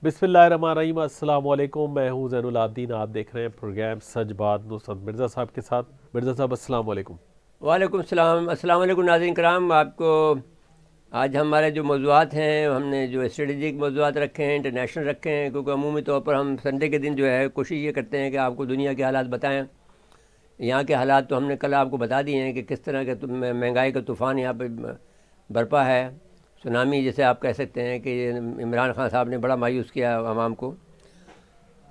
بسم اللہ الرحمن الرحیم، السلام علیکم۔ میں ہوں زین العابدین، آپ دیکھ رہے ہیں پروگرام سچ بات نصرت مرزا صاحب کے ساتھ۔ مرزا صاحب السلام علیکم۔ وعلیکم السلام۔ السلام علیکم ناظرین کرام، آپ کو آج ہمارے جو موضوعات ہیں، ہم نے جو اسٹریٹجک موضوعات رکھے ہیں، انٹرنیشنل رکھے ہیں، کیونکہ عمومی طور پر ہم سنڈے کے دن جو ہے کوشش یہ کرتے ہیں کہ آپ کو دنیا کے حالات بتائیں۔ یہاں کے حالات تو ہم نے کل آپ کو بتا دیے ہیں کہ کس طرح کے مہنگائی کا طوفان یہاں پہ برپا ہے، سونامی جسے آپ کہہ سکتے ہیں کہ عمران خان صاحب نے بڑا مایوس کیا عوام کو۔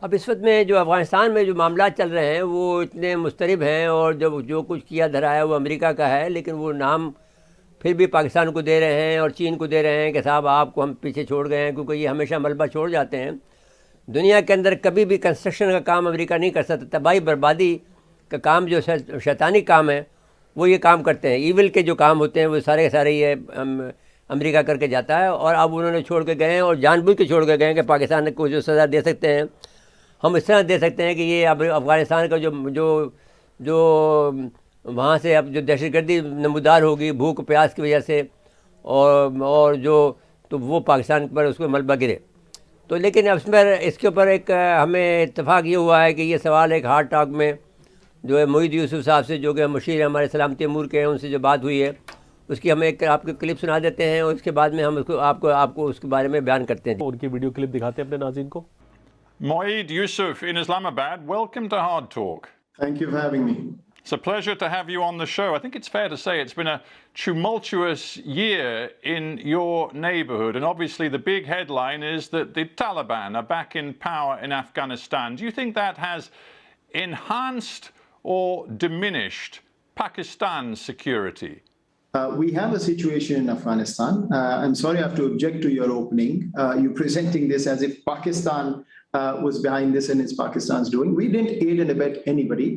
اب اس وقت میں جو افغانستان میں جو معاملات چل رہے ہیں وہ اتنے مضطرب ہیں، اور جو کچھ کیا دھرا ہے وہ امریکہ کا ہے، لیکن وہ نام پھر بھی پاکستان کو دے رہے ہیں اور چین کو دے رہے ہیں کہ صاحب آپ کو ہم پیچھے چھوڑ گئے ہیں، کیونکہ یہ ہمیشہ ملبہ چھوڑ جاتے ہیں۔ دنیا کے اندر کبھی بھی کنسٹرکشن کا کام امریکہ نہیں کر سکتا، تباہی بربادی کا کام جو شیطانی کام ہے وہ یہ کام کرتے ہیں، ایول کے جو کام ہوتے ہیں وہ سارے کے سارے یہ امریکہ کر کے جاتا ہے۔ اور اب انہوں نے چھوڑ کے گئے ہیں، اور جان بوجھ کے چھوڑ کے گئے ہیں کہ پاکستان کو جو سزا دے سکتے ہیں ہم اس طرح دے سکتے ہیں کہ یہ اب افغانستان کا جو وہاں سے اب جو دہشت گردی نمودار ہوگی بھوک پیاس کی وجہ سے، اور جو تو وہ پاکستان پر اس کو ملبہ گرے۔ تو لیکن اب اس کے اوپر ایک ہمیں اتفاق یہ ہوا ہے کہ یہ سوال ایک ہارٹ ٹاک میں جو ہے معید یوسف صاحب سے، جو کہ مشیر ہمارے سلامتی امور کے ہیں، ان سے جو بات ہوئی ہے اس کی ہم ایک آپ کے کلپ سنا دیتے ہیں، اور اس کے بعد میں ہم اس کو آپ کو اس کے بارے میں بیان کرتے ہیں۔ ان کی ویڈیو کلپ دکھاتے ہیں اپنے ناظرین کو۔ Moeed Yusuf in Islamabad, welcome to Hard Talk. Thank you for having me. It's a pleasure to have you on the show. I think it's fair to say it's been a tumultuous year in your neighborhood, and obviously the big headline is that the Taliban are back in power in Afghanistan. Do you think that has enhanced or diminished Pakistan's security? We have a situation in Afghanistan. I'm sorry, I have to object to your opening. You're presenting this as if Pakistan was behind this and it's Pakistan's doing. We didn't aid and abet anybody.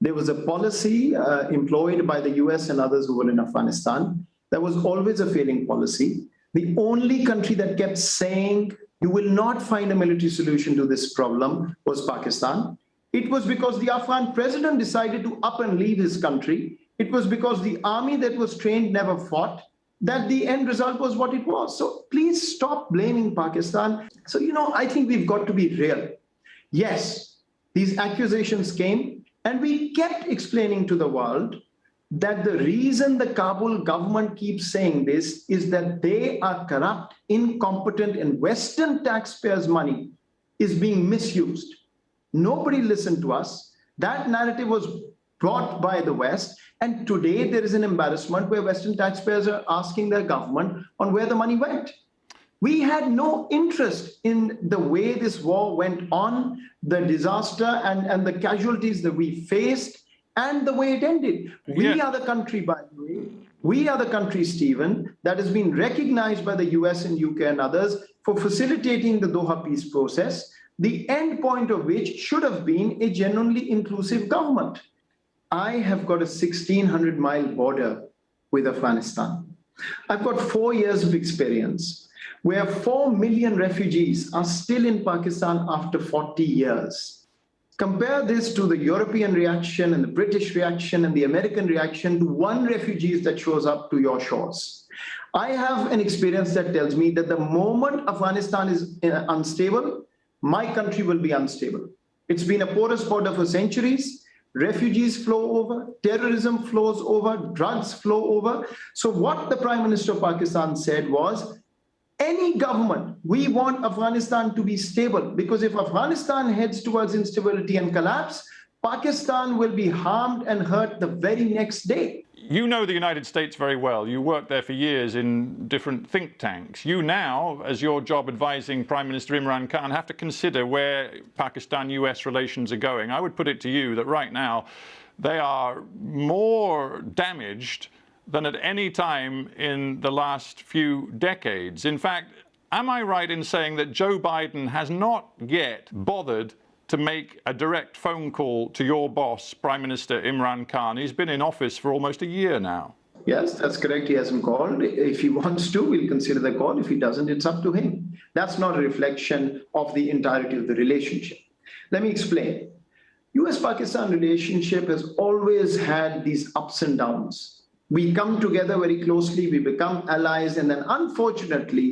There was a policy employed by the US and others who were in Afghanistan. That was always a failing policy. The only country that kept saying you will not find a military solution to this problem was Pakistan. It was because the Afghan president decided to up and leave his country. It was because the army that was trained never fought, that the end result was what it was. So please stop blaming Pakistan. So, I think we've got to be real. Yes, these accusations came, and we kept explaining to the world that the reason the Kabul government keeps saying this is that they are corrupt, incompetent, and Western taxpayers' money is being misused. Nobody listened to us. That narrative was brought by the West, and today there is an embarrassment where Western taxpayers are asking their government on where the money went. We had no interest in the way this war went on, the disaster and the casualties that we faced, and the way it ended. We are the country, by the way, we are the country, Stephen, that has been recognized by the US and UK and others for facilitating the Doha peace process, the end point of which should have been a genuinely inclusive government. I have got a 1,600-mile border with Afghanistan. I've got 4 years of experience where 4 million refugees are still in Pakistan after 40 years. Compare this to the European reaction and the British reaction and the American reaction to one refugee that shows up to your shores. I have an experience that tells me that the moment Afghanistan is unstable, my country will be unstable. It's been a porous border for centuries. Refugees flow over, terrorism flows over, drugs flow over. So what the Prime Minister of Pakistan said was, any government, we want Afghanistan to be stable, because if Afghanistan heads towards instability and collapse, Pakistan will be harmed and hurt the very next day. You know the United States very well. You worked there for years in different think tanks. You now, as your job advising Prime Minister Imran Khan, have to consider where Pakistan-US relations are going. I would put it to you that right now they are more damaged than at any time in the last few decades. In fact, am I right in saying that Joe Biden has not yet bothered to make a direct phone call to your boss, Prime Minister Imran Khan? He's been in office for almost a year now. Yes, that's correct. He hasn't called. If he wants to, we'll consider the call. If he doesn't, it's up to him. That's not a reflection of the entirety of the relationship. Let me explain. US-Pakistan relationship has always had these ups and downs. We come together very closely, we become allies, and then unfortunately,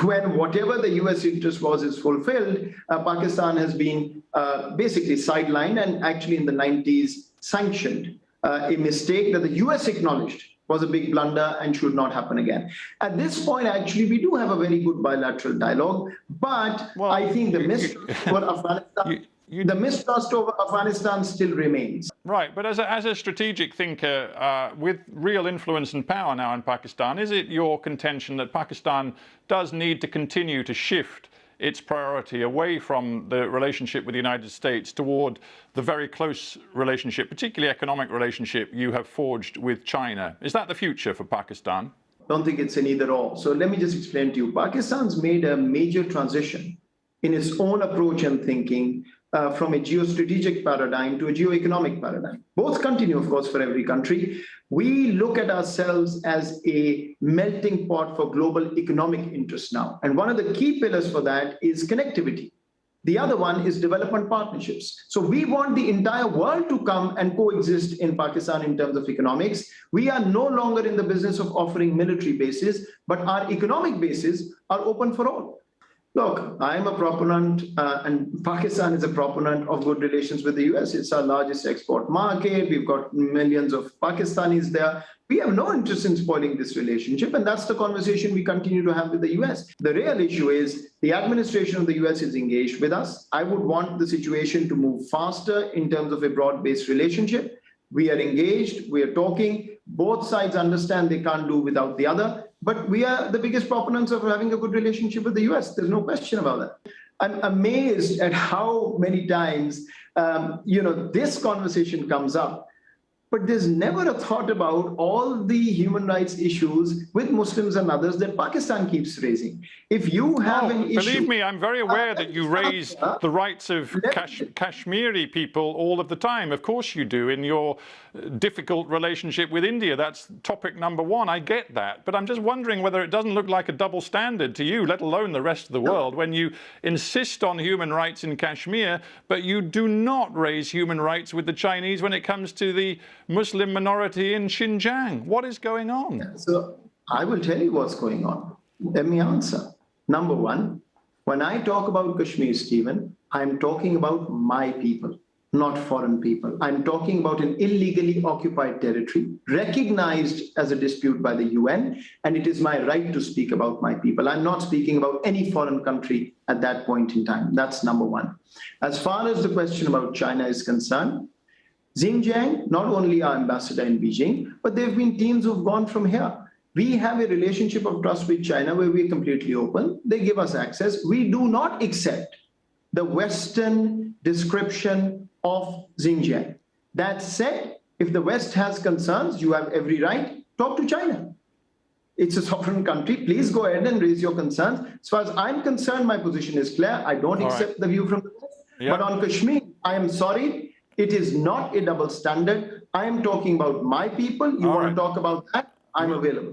when whatever the US interest was is fulfilled, Pakistan has been basically sidelined and actually in the 90s sanctioned. A mistake that the US acknowledged was a big blunder and should not happen again. At this point, actually, we do have a very good bilateral dialogue, but I think the mistrust over Afghanistan, the mistrust over Afghanistan still remains. Right, but as a strategic thinker with real influence and power now in Pakistan, is it your contention that Pakistan does need to continue to shift its priority away from the relationship with the United States toward the very close relationship, particularly economic relationship, you have forged with China? Is that the future for Pakistan? Don't think it's an either or. So let me just explain to you. Pakistan's made a major transition in its own approach and thinking from a geostrategic paradigm to a geoeconomic paradigm. Both continue, of course, for every country. We look at ourselves as a melting pot for global economic interests now. And one of the key pillars for that is connectivity. The other one is development partnerships. So we want the entire world to come and coexist in Pakistan in terms of economics. We are no longer in the business of offering military bases, but our economic bases are open for all. Look, I'm a proponent, and Pakistan is a proponent of good relations with the US. It's our largest export market. We've got millions of Pakistanis there. We have no interest in spoiling this relationship, and that's the conversation we continue to have with the US. The real issue is the administration of the US is engaged with us. I would want the situation to move faster in terms of a broad-based relationship. We are engaged, we are talking. Both sides understand they can't do without the other. But we are the biggest proponents of having a good relationship with the US. There's no question about that. I'm amazed at how many times, this conversation comes up, but there's never a thought about all the human rights issues with Muslims and others that Pakistan keeps raising. If you have an issue... Believe me, I'm very aware that you raise the rights of Kashmiri people all of the time. Of course you do, in your difficult relationship with India. That's topic number one. I get that. But I'm just wondering whether it doesn't look like a double standard to you, let alone the rest of the world, when you insist on human rights in Kashmir, but you do not raise human rights with the Chinese when it comes to the Muslim minority in Xinjiang. What is going on? So I will tell you what's going on. Let me answer. Number one, when I talk about Kashmir, Stephen, I'm talking about my people, not foreign people. I'm talking about an illegally occupied territory recognized as a dispute by the UN, and it is my right to speak about my people. I'm not speaking about any foreign country at that point in time. That's number one. As far as the question about China is concerned, Xinjiang, not only our ambassador in Beijing, but there have been teams who've gone from here. We have a relationship of trust with China where we're completely open. They give us access. We do not accept the Western description of Xinjiang. That said, if the West has concerns, you have every right, talk to China. It's a sovereign country. Please go ahead and raise your concerns. As far as I'm concerned, my position is clear. I don't accept the view from the West. But on Kashmir, I am sorry. It is not a double standard. I am talking about my people. You want to talk about that? I'm available.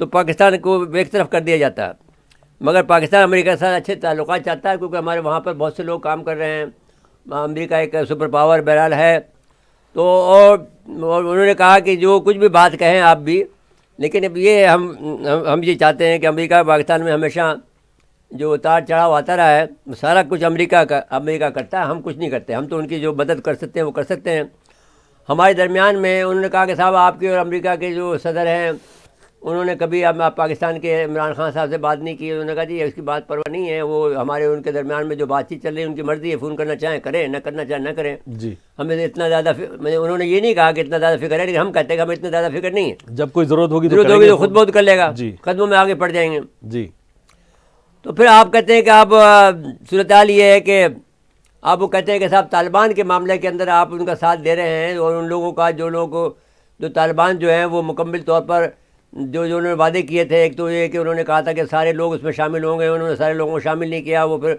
تو پاکستان کو ایک طرف کر دیا جاتا ہے. مگر پاکستان امریکہ کے ساتھ اچھے تعلقات چاہتا ہے کیونکہ ہمارے وہاں پر بہت سے لوگ کام کر رہے ہیں. امریکہ ایک سپر پاور بہرحال ہے. تو اور انہوں نے کہا کہ جو کچھ بھی بات کہیں آپ بھی، لیکن اب یہ ہم یہ چاہتے ہیں کہ امریکہ پاکستان میں ہمیشہ جو اتار چڑھاؤ آتا رہا ہے سارا کچھ امریکہ کرتا ہے، ہم کچھ نہیں کرتے. ہم تو ان کی جو مدد کر سکتے ہیں وہ کر سکتے ہیں. ہمارے درمیان میں انہوں نے کہا کہ صاحب آپ کے اور امریکہ کے جو صدر ہیں انہوں نے کبھی آپ پاکستان کے عمران خان صاحب سے بات نہیں کی. انہوں نے کہا جی اس کی بات پرواہ نہیں ہے، وہ ہمارے ان کے درمیان میں جو بات چیت چل رہی ہے ان کی مرضی ہے، فون کرنا چاہیں کریں، نہ کرنا چاہیں نہ کریں. جی ہمیں اتنا زیادہ انہوں نے یہ نہیں کہا کہ اتنا زیادہ فکر ہے، لیکن ہم کہتے ہیں کہ ہمیں اتنا زیادہ فکر نہیں ہے. جب کوئی ضرورت ہوگی تو خود بہت کر لے گا، جی قدموں میں آگے پڑ جائیں گے. جی. تو پھر آپ کہتے ہیں کہ آپ صورتحال یہ ہے کہ آپ وہ کہتے ہیں کہ صاحب طالبان کے معاملے کے اندر آپ ان کا ساتھ دے رہے ہیں، اور ان لوگوں کا جو طالبان جو ہیں وہ مکمل طور پر جو انہوں نے وعدے کیے تھے. ایک تو یہ کہ انہوں نے کہا تھا کہ سارے لوگ اس میں شامل ہوں گے، انہوں نے سارے لوگوں کو شامل نہیں کیا. وہ پھر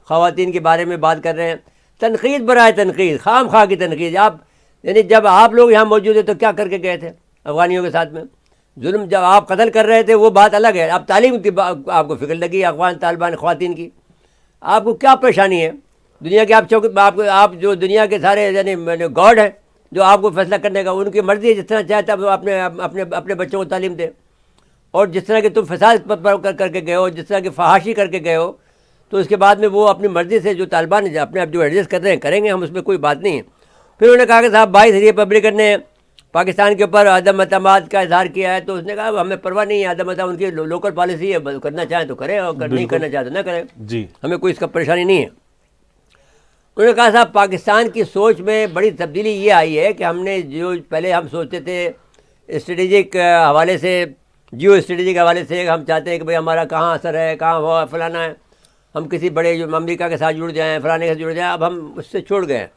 خواتین کے بارے میں بات کر رہے ہیں. تنقید برائے تنقید، خام خواہ کی تنقید. آپ یعنی جب آپ لوگ یہاں موجود ہیں تو کیا کر کے گئے تھے افغانیوں کے ساتھ میں؟ ظلم جب آپ قتل کر رہے تھے وہ بات الگ ہے. اب تعلیم کی آپ کو فکر لگی افغان طالبان خواتین کی، آپ کو کیا پریشانی ہے؟ دنیا کے آپ جو دنیا کے سارے یعنی گاڈ ہیں جو آپ کو فیصلہ کرنے کا، ان کی مرضی ہے، جس طرح چاہتا ہے وہ اپنے بچوں کو تعلیم دے. اور جس طرح کہ تم فساد کر کے گئے ہو، جس طرح کی فحاشی کر کے گئے ہو، تو اس کے بعد میں وہ اپنی مرضی سے جو طالبان اپنے آپ جو ایڈجسٹ کر رہے ہیں کریں گے، ہم اس میں کوئی بات نہیں ہے. پھر انہوں نے کہا کہ صاحب 22 ریپبلکن نے پاکستان کے اوپر عدم اعتماد کا اظہار کیا ہے. تو اس نے کہا ہمیں پرواہ نہیں ہے، عدم اعتماد ان کی لوکل پالیسی ہے، کرنا چاہیں تو کریں اور نہیں کرنا چاہیں تو نہ کریں. جی. ہمیں کوئی اس کا پریشانی نہیں ہے. انہوں نے کہا صاحب پاکستان کی سوچ میں بڑی تبدیلی یہ آئی ہے کہ ہم نے جو پہلے ہم سوچتے تھے اسٹریٹجک حوالے سے، جیو اسٹریٹجک حوالے سے، ہم چاہتے ہیں کہ بھئی ہمارا کہاں اثر ہے، کہاں ہوا فلانا ہے، ہم کسی بڑے جو امریکہ کے ساتھ جڑ جائیں، فلانے کے ساتھ جڑ جائیں. اب ہم اس سے چھوڑ گئے ہیں.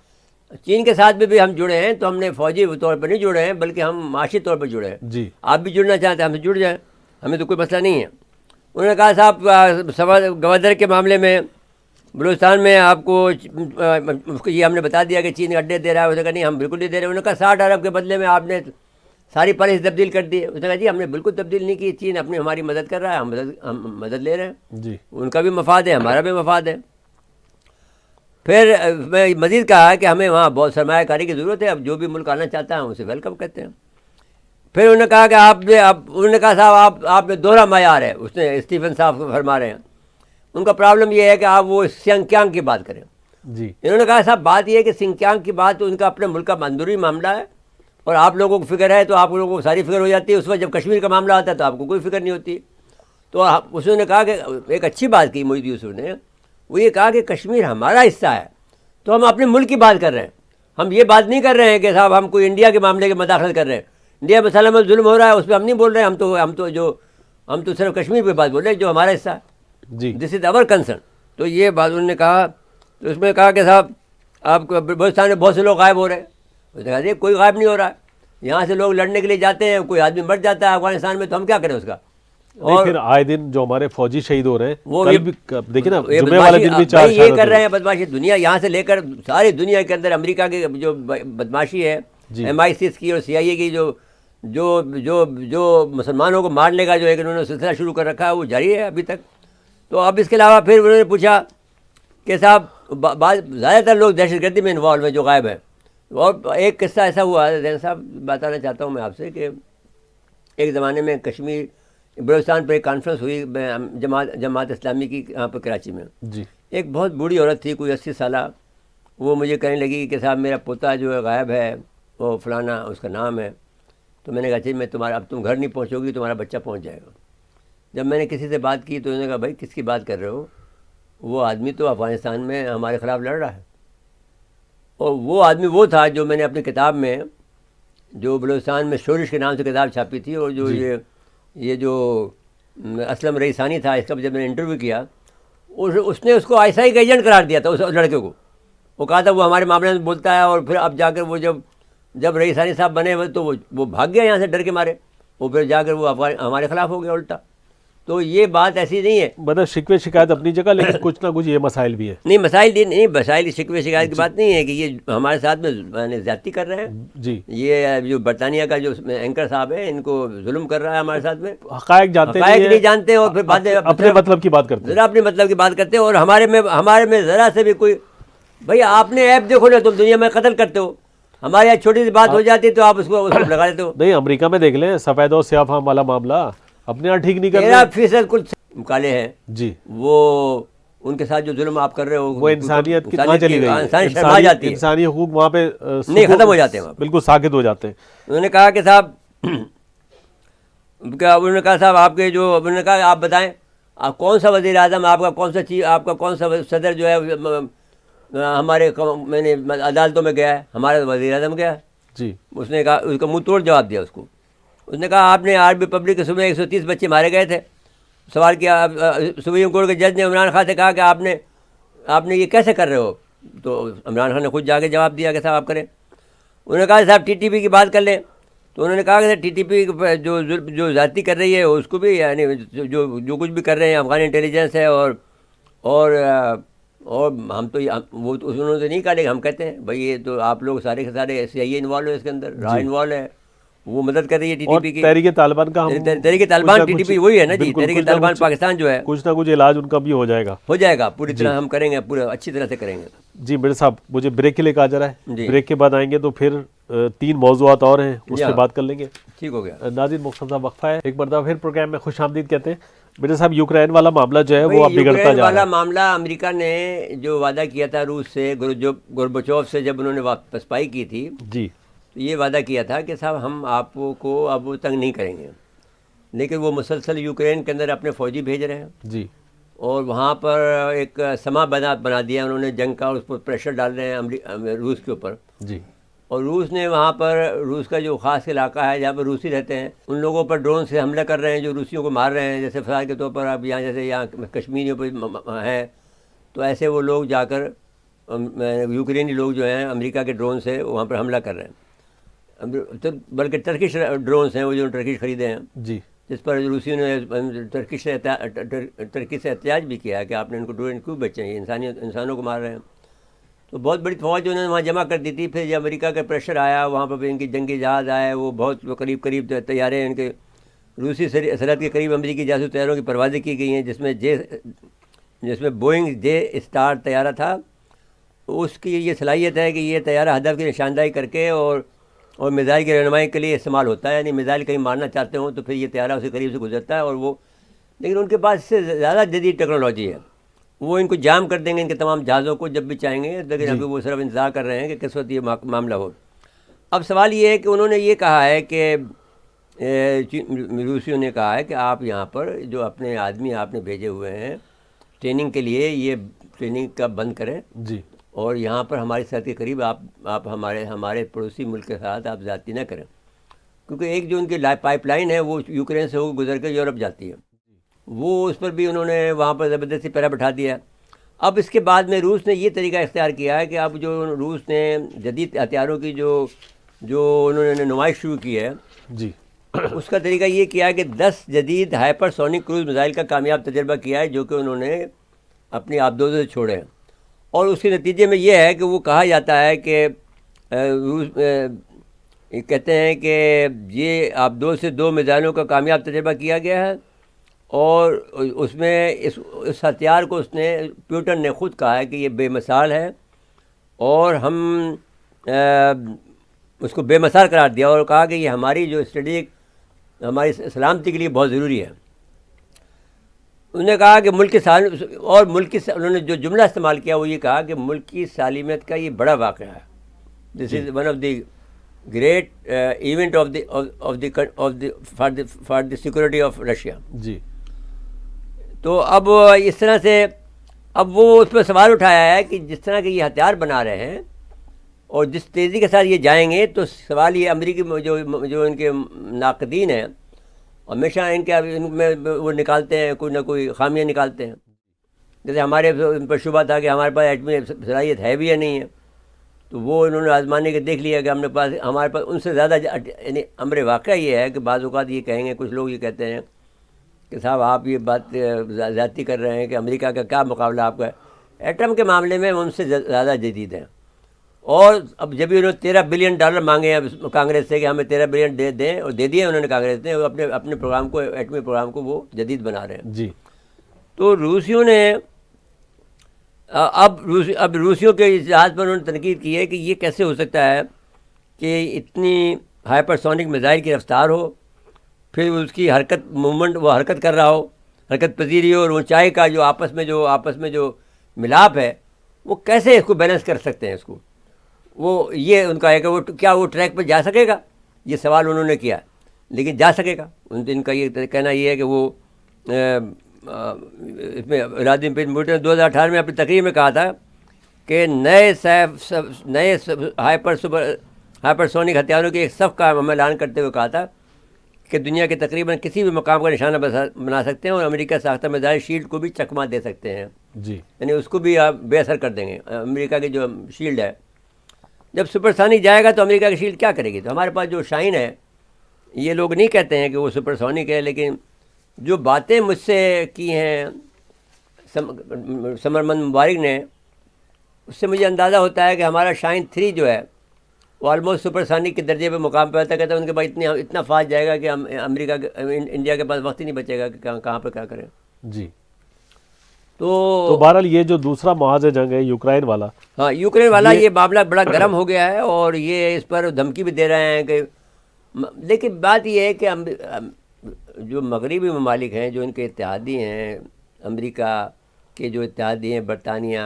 چین کے ساتھ بھی ہم جڑے ہیں، تو ہم نے فوجی طور پر نہیں جڑے ہیں بلکہ ہم معاشی طور پر جڑے ہیں. جی. آپ بھی جڑنا چاہتے ہیں ہم سے جڑ جائیں، ہمیں تو کوئی مسئلہ نہیں ہے. انہوں نے کہا صاحب گوادر کے معاملے میں بلوچستان میں آپ کو یہ ہم نے بتا دیا کہ چین اڈے دے رہا ہے. اس نے کہا نہیں ہم بالکل نہیں دے رہے. انہوں نے کہا 60 ارب کے بدلے میں آپ نے ساری پالیسی تبدیل کر دی. اس نے کہا جی ہم نے بالکل تبدیل نہیں کی، چین اپنی ہماری مدد کر رہا ہے، ہم مدد لے رہے ہیں. جی. ان کا بھی مفاد ہے، ہمارا بھی مفاد ہے. پھر میں مزید کہا کہ ہمیں وہاں بہت سرمایہ کاری کی ضرورت ہے، اب جو بھی ملک آنا چاہتا ہے اسے ویلکم کرتے ہیں. پھر انہوں نے کہا کہ انہوں نے کہا صاحب آپ نے دوہرا معیار ہے. اس نے اسٹیفن صاحب فرما رہے ہیں ان کا پرابلم یہ ہے کہ آپ وہ سنکیانگ کی بات کریں. جی. انہوں نے کہا صاحب بات یہ ہے کہ سنکیانگ کی بات ان کا اپنے ملک کا اندرونی معاملہ ہے، اور آپ لوگوں کو فکر ہے تو آپ لوگوں کو ساری فکر ہو جاتی ہے. اس وقت جب کشمیر کا معاملہ آتا ہے تو آپ کو کوئی فکر نہیں ہوتی. تو اس نے کہا کہ ایک اچھی بات کی محی یوسف نے، وہ یہ کہا کہ کشمیر ہمارا حصہ ہے تو ہم اپنے ملک کی بات کر رہے ہیں. ہم یہ بات نہیں کر رہے ہیں کہ صاحب ہم کوئی انڈیا کے معاملے کی مداخلت کر رہے ہیں. انڈیا مسئلہ میں ظلم ہو رہا ہے اس پہ ہم نہیں بول رہے ہیں، ہم تو صرف کشمیر پہ بات بول رہے ہیں جو ہمارا حصہ ہے. جی. دس از اوور کنسرن. تو یہ بات انہوں نے کہا. تو اس میں کہا کہ صاحب آپ کو بلوچستان میں بہت سے لوگ غائب ہو رہے ہیں. اس نے کہا جی کوئی غائب نہیں ہو رہا ہے، یہاں سے لوگ لڑنے کے لیے جاتے ہیں، کوئی آدمی مر جاتا ہے افغانستان میں تو ہم کیا کریں اس کا. اور پھر آئے دن جو ہمارے فوجی شہید ہو رہے ہیں، وہ دیکھیں نا جمعے والے دن بھی 4 یہ کر رہے ہیں بدماشی. دنیا یہاں سے لے کر ساری دنیا کے اندر امریکہ کی جو بدماشی ہے MI6 کی اور CIA کی جو مسلمانوں کو مارنے کا جو ایک انہوں نے سلسلہ شروع کر رکھا ہے وہ جاری ہے ابھی تک. تو اب اس کے علاوہ پھر انہوں نے پوچھا کہ صاحب زیادہ تر لوگ دہشت گردی میں انوالو ہیں جو غائب ہیں. اور ایک قصہ ایسا ہوا زین صاحب بتانا چاہتا ہوں میں آپ سے کہ ایک زمانے میں کشمیر بلوچستان پہ ایک کانفرنس ہوئی جماعت اسلامی کی یہاں پہ کراچی میں. جی. ایک بہت بوڑھی عورت تھی کوئی 80 سالہ، وہ مجھے کہنے لگی کہ صاحب میرا پوتا جو ہے غائب ہے، وہ فلانا اس کا نام ہے. تو میں نے کہا چاہیے میں اب تم گھر نہیں پہنچو گی تمہارا بچہ پہنچ جائے گا. جب میں نے کسی سے بات کی تو انہوں نے کہا بھائی کس کی بات کر رہے ہو؟ وہ آدمی تو افغانستان میں ہمارے خلاف لڑ رہا ہے. اور وہ آدمی وہ تھا جو میں نے اپنی کتاب میں جو بلوچستان میں شورش کے نام سے کتاب چھاپی تھی، اور جو یہ جو اسلم رئیسانی تھا اس کا جب میں نے انٹرویو کیا اس نے اس کو ISI کا ایجنٹ قرار دیا تھا اس لڑکے کو. وہ کہا تھا وہ ہمارے معاملے میں بولتا ہے. اور پھر اب جا کر وہ جب رئیسانی صاحب بنے تو وہ بھاگ گیا یہاں سے ڈر کے مارے. وہ پھر جا کر وہ ہمارے خلاف ہو گیا الٹا. تو یہ بات ایسی نہیں ہے. مطلب شکوے شکایت اپنی جگہ، لیکن کچھ نہ کچھ یہ مسائل بھی ہیں. نہیں مسائل نہیں، مسائل شکوے شکایت کی بات نہیں ہے کہ یہ ہمارے ساتھ میں زیادتی کر رہے ہیں. جی یہ جو برطانیہ کا جو اینکر صاحب ہے ان کو ظلم کر رہا ہے ہمارے ساتھ میں. حقائق جانتے نہیں جانتے اور پھر باتیں اپنے مطلب کی بات کرتے ہیں. ذرا اپنے مطلب کی بات کرتے ہیں. اور ہمارے میں ذرا سے بھی کوئی، بھائی آپ نے ایپ دیکھو نا، تم دنیا میں قتل کرتے ہو، ہمارے یہاں چھوٹی سی بات ہو جاتی ہے تو آپ اس کو لگا لیتے ہو. نہیں، امریکہ میں دیکھ لیں سفید اور سیاہ فام والا معاملہ اپنے یہاں ٹھیک نہیں کر رہے. 13% کچھ مکالے ہیں جی، وہ ان کے ساتھ جو ظلم آپ کر رہے ہو، وہ انسانیت کتنا چلی گئی ہے. انسانی شرما جاتی ہے، انسانی حقوق وہاں پہ نہیں ختم ہو جاتے ہیں وہاں. بالکل ساکت ہو جاتے ہیں. انہوں نے کہا کہ صاحب انہوں نے کہا صاحب آپ کے جو، انہوں نے کہا آپ بتائیں آپ کون سا وزیر اعظم، آپ کا کون سا چیف، آپ کا کون سا صدر جو ہے ہمارے میں نے عدالتوں میں گیا ہے. ہمارا وزیر اعظم گیا. جی، اس نے کہا، اس کا منہ توڑ جواب دیا اس کو. اس نے کہا آپ نے آرمی پبلک کے صبح 130 بچے مارے گئے تھے. سوال کیا سپریم کورٹ کے جج نے عمران خان سے کہا کہ آپ نے یہ کیسے کر رہے ہو؟ تو عمران خان نے خود جا کے جواب دیا کہ صاحب آپ کریں. انہوں نے کہا صاحب TTP کی بات کر لیں. تو انہوں نے کہا کہ TTP جو ذاتی کر رہی ہے اس کو بھی، یعنی جو کچھ بھی کر رہے ہیں افغان انٹیلیجنس ہے، اور ہم تو وہ انہوں نے نہیں کہا، لیکن ہم کہتے ہیں بھائی یہ تو آپ لوگ سارے کے سارے CIA انوالو ہے اس کے اندر، راہ انوالو ہے، وہ مدد کر رہی ہے TTP کی. تحریک طالبان کا تحریک طالبان TTP وہی ہے نا جی. تحریک طالبان پاکستان جو ہے کچھ نہ کچھ علاج ان کا بھی ہو جائے گا پوری طرح ہم کریں گے، پورے اچھی طرح سے کریں گے. جی مرزا صاحب، مجھے بریک کے لیے کہا جا رہا ہے. بریک کے بعد آئیں گے تو پھر 3 موضوعات اور ہیں، اس پہ بات کر لیں گے. ٹھیک ہو گیا. ناظرین مختصر وقفہ ہے، ایک مرتبہ پھر پروگرام میں خوش آمدید کہتے ہیں. مرزا صاحب، یوکرین والا معاملہ جو ہے وہ اب بگڑتا جا رہا ہے. والا معاملہ، امریکہ نے جو وعدہ کیا تھا روس سے، گورباچوف سے جب انہوں نے واپس پائی کی تھی، جی، تو یہ وعدہ کیا تھا کہ صاحب ہم آپ کو اب تنگ نہیں کریں گے. لیکن وہ مسلسل یوکرین کے اندر اپنے فوجی بھیج رہے ہیں. جی، اور وہاں پر ایک سما بنا دیا انہوں نے جنگ کا، اس پر پریشر ڈال رہے ہیں روس کے اوپر. جی، اور روس نے وہاں پر، روس کا جو خاص علاقہ ہے جہاں پر روسی رہتے ہیں، ان لوگوں پر ڈرون سے حملہ کر رہے ہیں جو روسیوں کو مار رہے ہیں. جیسے مثال کے طور پر اب یہاں جیسے یہاں کشمیریوں پہ ہیں، تو ایسے وہ لوگ جا کر یوکرینی لوگ جو ہیں امریکہ کے ڈرون سے وہاں پر حملہ کر رہے ہیں. بلکہ ٹرکش ڈرونس ہیں وہ جو ٹرکش خریدے ہیں، جی، جس پر روسیوں نے ترکی سے احتجاج بھی کیا ہے کہ آپ نے ان کو ڈرون کیوں بیچے ہیں، یہ انسانوں کو مار رہے ہیں. تو بہت بڑی فوج انہوں نے وہاں جمع کر دی تھی. پھر جب امریکہ کا پریشر آیا، وہاں پر ان کی جنگی جہاز آئے، وہ بہت قریب طیارے ان کے روسی سرحد کے قریب امریکی جاسوس طیاروں کی پروازیں کی گئی ہیں، جس میں بوئنگ JSTAR طیارہ تھا. اس کی یہ صلاحیت ہے کہ یہ طیارہ ہدف کی نشاندہی کر کے اور میزائل کی رہنمائی کے لیے استعمال ہوتا ہے. یعنی میزائل کہیں مارنا چاہتے ہوں تو پھر یہ طیارہ اس کے قریب سے گزرتا ہے. اور وہ، لیکن ان کے پاس اس سے زیادہ جدید ٹیکنالوجی ہے، وہ ان کو جام کر دیں گے ان کے تمام جہازوں کو جب بھی چاہیں گے. لیکن ابھی وہ صرف انتظار کر رہے ہیں کہ کس وقت یہ معاملہ ہو. اب سوال یہ ہے کہ انہوں نے یہ کہا ہے کہ روسیوں نے کہا ہے کہ آپ یہاں پر جو اپنے آدمی آپ نے بھیجے ہوئے ہیں ٹریننگ کے لیے، یہ ٹریننگ کا بند کریں. جی، اور یہاں پر ہماری سرحد کے قریب آپ ہمارے پڑوسی ملک کے ساتھ آپ زیادتی نہ کریں. کیونکہ ایک جو ان کی پائپ لائن ہے وہ یوکرین سے ہو گزر کے یورپ جاتی ہے، وہ اس پر بھی انہوں نے وہاں پر زبردستی پہرا بٹھا دیا. اب اس کے بعد میں روس نے یہ طریقہ اختیار کیا ہے کہ اب جو روس نے جدید ہتھیاروں کی جو انہوں نے نمائش شروع کی ہے، جی، اس کا طریقہ یہ کیا ہے کہ 10 جدید ہائپر سونک کروز میزائل کا کامیاب تجربہ کیا ہے، جو کہ انہوں نے اپنی آبدوزوں سے چھوڑے ہیں. اور اس کے نتیجے میں یہ ہے کہ وہ کہا جاتا ہے کہ روس کہتے ہیں کہ یہ آبدوز سے 2 میزائلوں کا کامیاب تجربہ کیا گیا ہے. اور اس میں اس ہتھیار کو پیوٹن نے خود کہا ہے کہ یہ بے مثال ہے، اور ہم اس کو بے مثال قرار دیا اور کہا کہ یہ ہماری جو اسٹریٹجک، ہماری سلامتی کے لیے بہت ضروری ہے. انہوں نے کہا کہ انہوں نے جو جملہ استعمال کیا وہ یہ کہا کہ ملک کی سالمیت کا یہ بڑا واقعہ ہے. This is one of the great event for the security of Russia. جی، تو اب اس طرح سے اب وہ اس پہ سوال اٹھایا ہے کہ جس طرح کے یہ ہتھیار بنا رہے ہیں اور جس تیزی کے ساتھ یہ جائیں گے، تو سوال یہ امریکی جو ان کے ناقدین ہیں ہمیشہ ان میں وہ نکالتے ہیں، کوئی نہ کوئی خامیاں نکالتے ہیں. جیسے ہمارے ان پر شبہ تھا کہ ہمارے پاس ایٹمی صلاحیت ہے بھی یا نہیں ہے، تو وہ انہوں نے آزمانے کے دیکھ لیا کہ ہمارے پاس ان سے زیادہ، یعنی امر واقعہ یہ ہے کہ بعض اوقات یہ کہیں گے، کچھ لوگ یہ کہتے ہیں کہ صاحب آپ یہ بات زیادتی کر رہے ہیں کہ امریکہ کا کیا مقابلہ آپ کا ہے. ایٹم کے معاملے میں ان سے زیادہ جدید ہیں. اور اب جب انہوں نے $13 بلین مانگے ہیں کانگریس سے کہ ہمیں 13 بلین دے دیں، اور دے دیے انہوں نے کانگریس نے، اپنے پروگرام کو، ایٹمی پروگرام کو وہ جدید بنا رہے ہیں. جی. تو روسیوں نے اب روسیوں کے جہاز پر انہوں نے تنقید کی ہے کہ یہ کیسے ہو سکتا ہے کہ اتنی ہائپرسونک میزائل کی رفتار ہو، پھر اس کی موومنٹ، وہ حرکت کر رہا ہو، حرکت پذیری ہو، اور اونچائی کا جو آپس میں جو ملاپ ہے، وہ کیسے اس کو بیلنس کر سکتے ہیں. اس کو وہ یہ ان کا ہے کہ وہ کیا وہ ٹریک پہ جا سکے گا، یہ سوال انہوں نے کیا. لیکن جا سکے گا. ان کا یہ کہنا یہ ہے کہ وہ اس میں ولادیمیر پوٹن نے 2018 میں اپنی تقریر میں کہا تھا کہ نئے ہائپرسونک ہتھیاروں کے ایک صف کا ہم اعلان کرتے ہوئے کہا تھا کہ دنیا کے تقریباً کسی بھی مقام کا نشانہ بنا سکتے ہیں، اور امریکہ ساختہ میزائل شیلڈ کو بھی چکما دے سکتے ہیں. جی. یعنی اس کو بھی آپ بے اثر کر دیں گے. امریکہ کی جو شیلڈ ہے، جب سپرسونک جائے گا تو امریکہ کی شیلڈ کیا کرے گی؟ تو ہمارے پاس جو شاہین ہے، یہ لوگ نہیں کہتے ہیں کہ وہ سپرسونک ہے، لیکن جو باتیں مجھ سے کی ہیں سمرمند مبارک نے، اس سے مجھے اندازہ ہوتا ہے کہ ہمارا شاہین 3 جو ہے وہ آلموسٹ سپرسونک کے درجے پہ مقام پہ ہوتا ہے. کہتا ہے ان کے پاس اتنا فاسٹ جائے گا کہ امریکہ انڈیا کے پاس وقت ہی نہیں بچے گا کہ کہاں پہ کیا کریں. جی. تو بہرحال یہ جو دوسرا محاذ جنگ ہے یوکرائن والا، ہاں یوکرین والا، یہ معاملہ بڑا گرم ہو گیا ہے، اور یہ اس پر دھمکی بھی دے رہے ہیں کہ، لیکن بات یہ ہے کہ جو مغربی ممالک ہیں، جو ان کے اتحادی ہیں، امریکہ کے جو اتحادی ہیں، برطانیہ،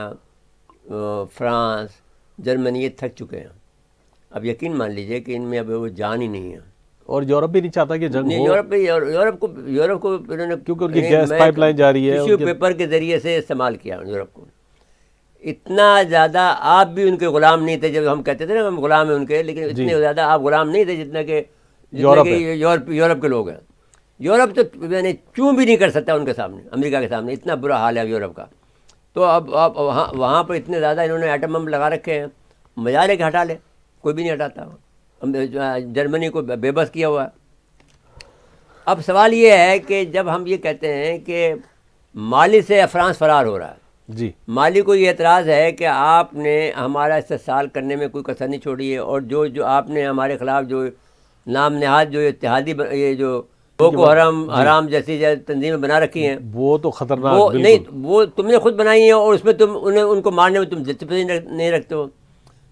فرانس، جرمنی، یہ تھک چکے ہیں. اب یقین مان لیجئے کہ ان میں اب وہ جان ہی نہیں ہے. اور یورپ بھی نہیں چاہتا کہ جنگ ہو. یورپ کو انہوں نے، کیونکہ ان کی گیس پائپ لائن جاری ہے، ٹیشو پیپر کے ذریعے سے استعمال کیا یورپ کو. اتنا زیادہ آپ بھی ان کے غلام نہیں تھے. جب ہم کہتے تھے نا ہم غلام ہیں ان کے، لیکن اتنے زیادہ آپ غلام نہیں تھے جتنا کہ یورپ کے لوگ ہیں. یورپ تو یعنی چوں بھی نہیں کر سکتا ان کے سامنے، امریکہ کے سامنے. اتنا برا حال ہے یورپ کا. تو اب وہاں پر اتنے زیادہ انہوں نے ایٹم بم لگا رکھے ہیں، مجال ہے کہ ہٹا لے، کوئی بھی نہیں ہٹاتا. جرمنی کو بے بس کیا ہوا ہے. اب سوال یہ ہے کہ جب ہم یہ کہتے ہیں کہ مالی سے فرانس فرار ہو رہا ہے، جی، مالی کو یہ اعتراض ہے کہ آپ نے ہمارا استحصال کرنے میں کوئی کسر نہیں چھوڑی ہے، اور جو آپ نے ہمارے خلاف جو نام نہاد جو اتحادی یہ جو بوکو حرام جیسی تنظیمیں بنا رکھی ہیں، وہ تو خطرناک. وہ نہیں، وہ تم نے خود بنائی ہیں، اور اس میں تم ان کو مارنے میں تم دلچسپی نہیں رکھتے ہو.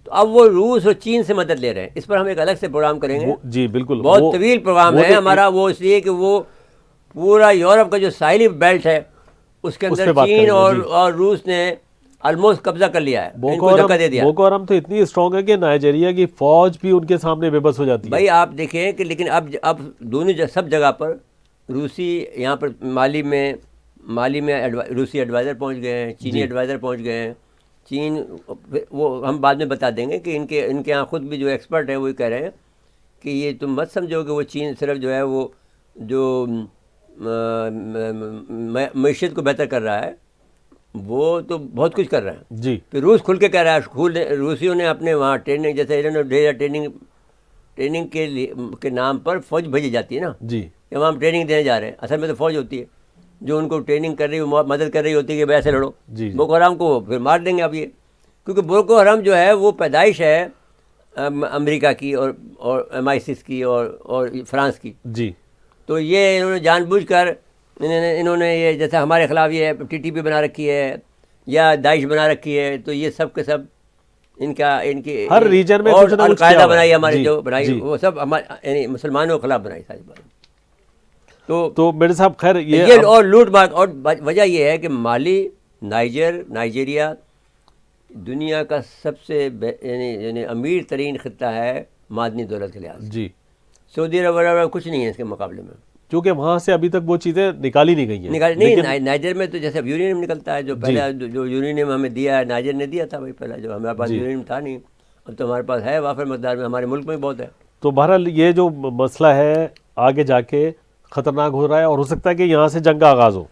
تو اب وہ روس اور چین سے مدد لے رہے ہیں. اس پر ہم ایک الگ سے پروگرام کریں گے. جی بالکل، بہت طویل پروگرام ہے ہمارا. وہ اس لیے کہ وہ پورا یورپ کا جو ساحلی بیلٹ ہے اس کے اندر چین اور روس نے آلموسٹ قبضہ کر لیا ہے، ان کو دھکا دے دیا. بوکو حرام تو اتنی اسٹرانگ ہے کہ نائجیریا کی فوج بھی ان کے سامنے بے بس ہو جاتی ہے. بھائی آپ دیکھیں کہ لیکن اب دونوں سب جگہ پر روسی، یہاں پر مالی میں روسی ایڈوائزر پہنچ گئے ہیں، چینی ایڈوائزر پہنچ گئے ہیں. چین، وہ ہم بعد میں بتا دیں گے کہ ان کے یہاں خود بھی جو ایکسپرٹ ہیں وہ کہہ رہے ہیں کہ یہ تم مت سمجھو کہ وہ چین صرف جو ہے وہ جو معیشت کو بہتر کر رہا ہے، وہ تو بہت کچھ کر رہا ہے. جی. پھر روس کھل کے کہہ رہا ہے، روسیوں نے اپنے وہاں ٹریننگ، جیسے انہوں نے ٹریننگ کے نام پر فوج بھیجی جاتی ہے نا، جی، کہ وہاں ہم ٹریننگ دینے جا رہے ہیں. اصل میں تو فوج ہوتی ہے جو ان کو ٹریننگ کر رہی ہے، مدد کر رہی ہوتی ہے کہ ویسے لڑو. بوکو حرام کو پھر مار دیں گے اب یہ، کیونکہ بوکو حرام جو ہے وہ پیدائش ہے امریکہ کی اور MI6 کی اور فرانس کی. جی. تو یہ انہوں نے جان بوجھ کر انہوں نے یہ جیسے ہمارے خلاف یہ TTP بنا رکھی ہے یا داعش بنا رکی ہے، تو یہ سب کے سب ان کی ہر ریجن میں اور القاعدہ بنائی ہماری جو بنائی، وہ سب ہمارے یعنی مسلمانوں کے خلاف بنائی ساری بات. تو میرے صاحب خیر یہ اور لوٹ مار. اور وجہ یہ ہے کہ مالی، نائجیریا دنیا کا سب سے یعنی امیر ترین خطہ ہے معدنی دولت کے لحاظ سے. جی. سعودی عرب وغیرہ کچھ نہیں ہے اس کے مقابلے میں، کیونکہ وہاں سے ابھی تک وہ چیزیں نکالی نہیں گئی ہیں. نہیں، نائجر میں تو جیسے اب یورینیم نکلتا ہے، جو پہلے جو یورینیم ہمیں دیا ہے نائجر نے دیا تھا بھائی، پہلا جو ہمارے پاس یورینیم تھا نہیں، اب تو ہمارے پاس ہے وافر مقدار میں، ہمارے ملک میں بہت ہے. تو بہرحال یہ جو مسئلہ ہے آگے جا کے خطرناک ہو رہا ہے، اور ہو سکتا ہے کہ یہاں سے جنگ کا آغاز ہو.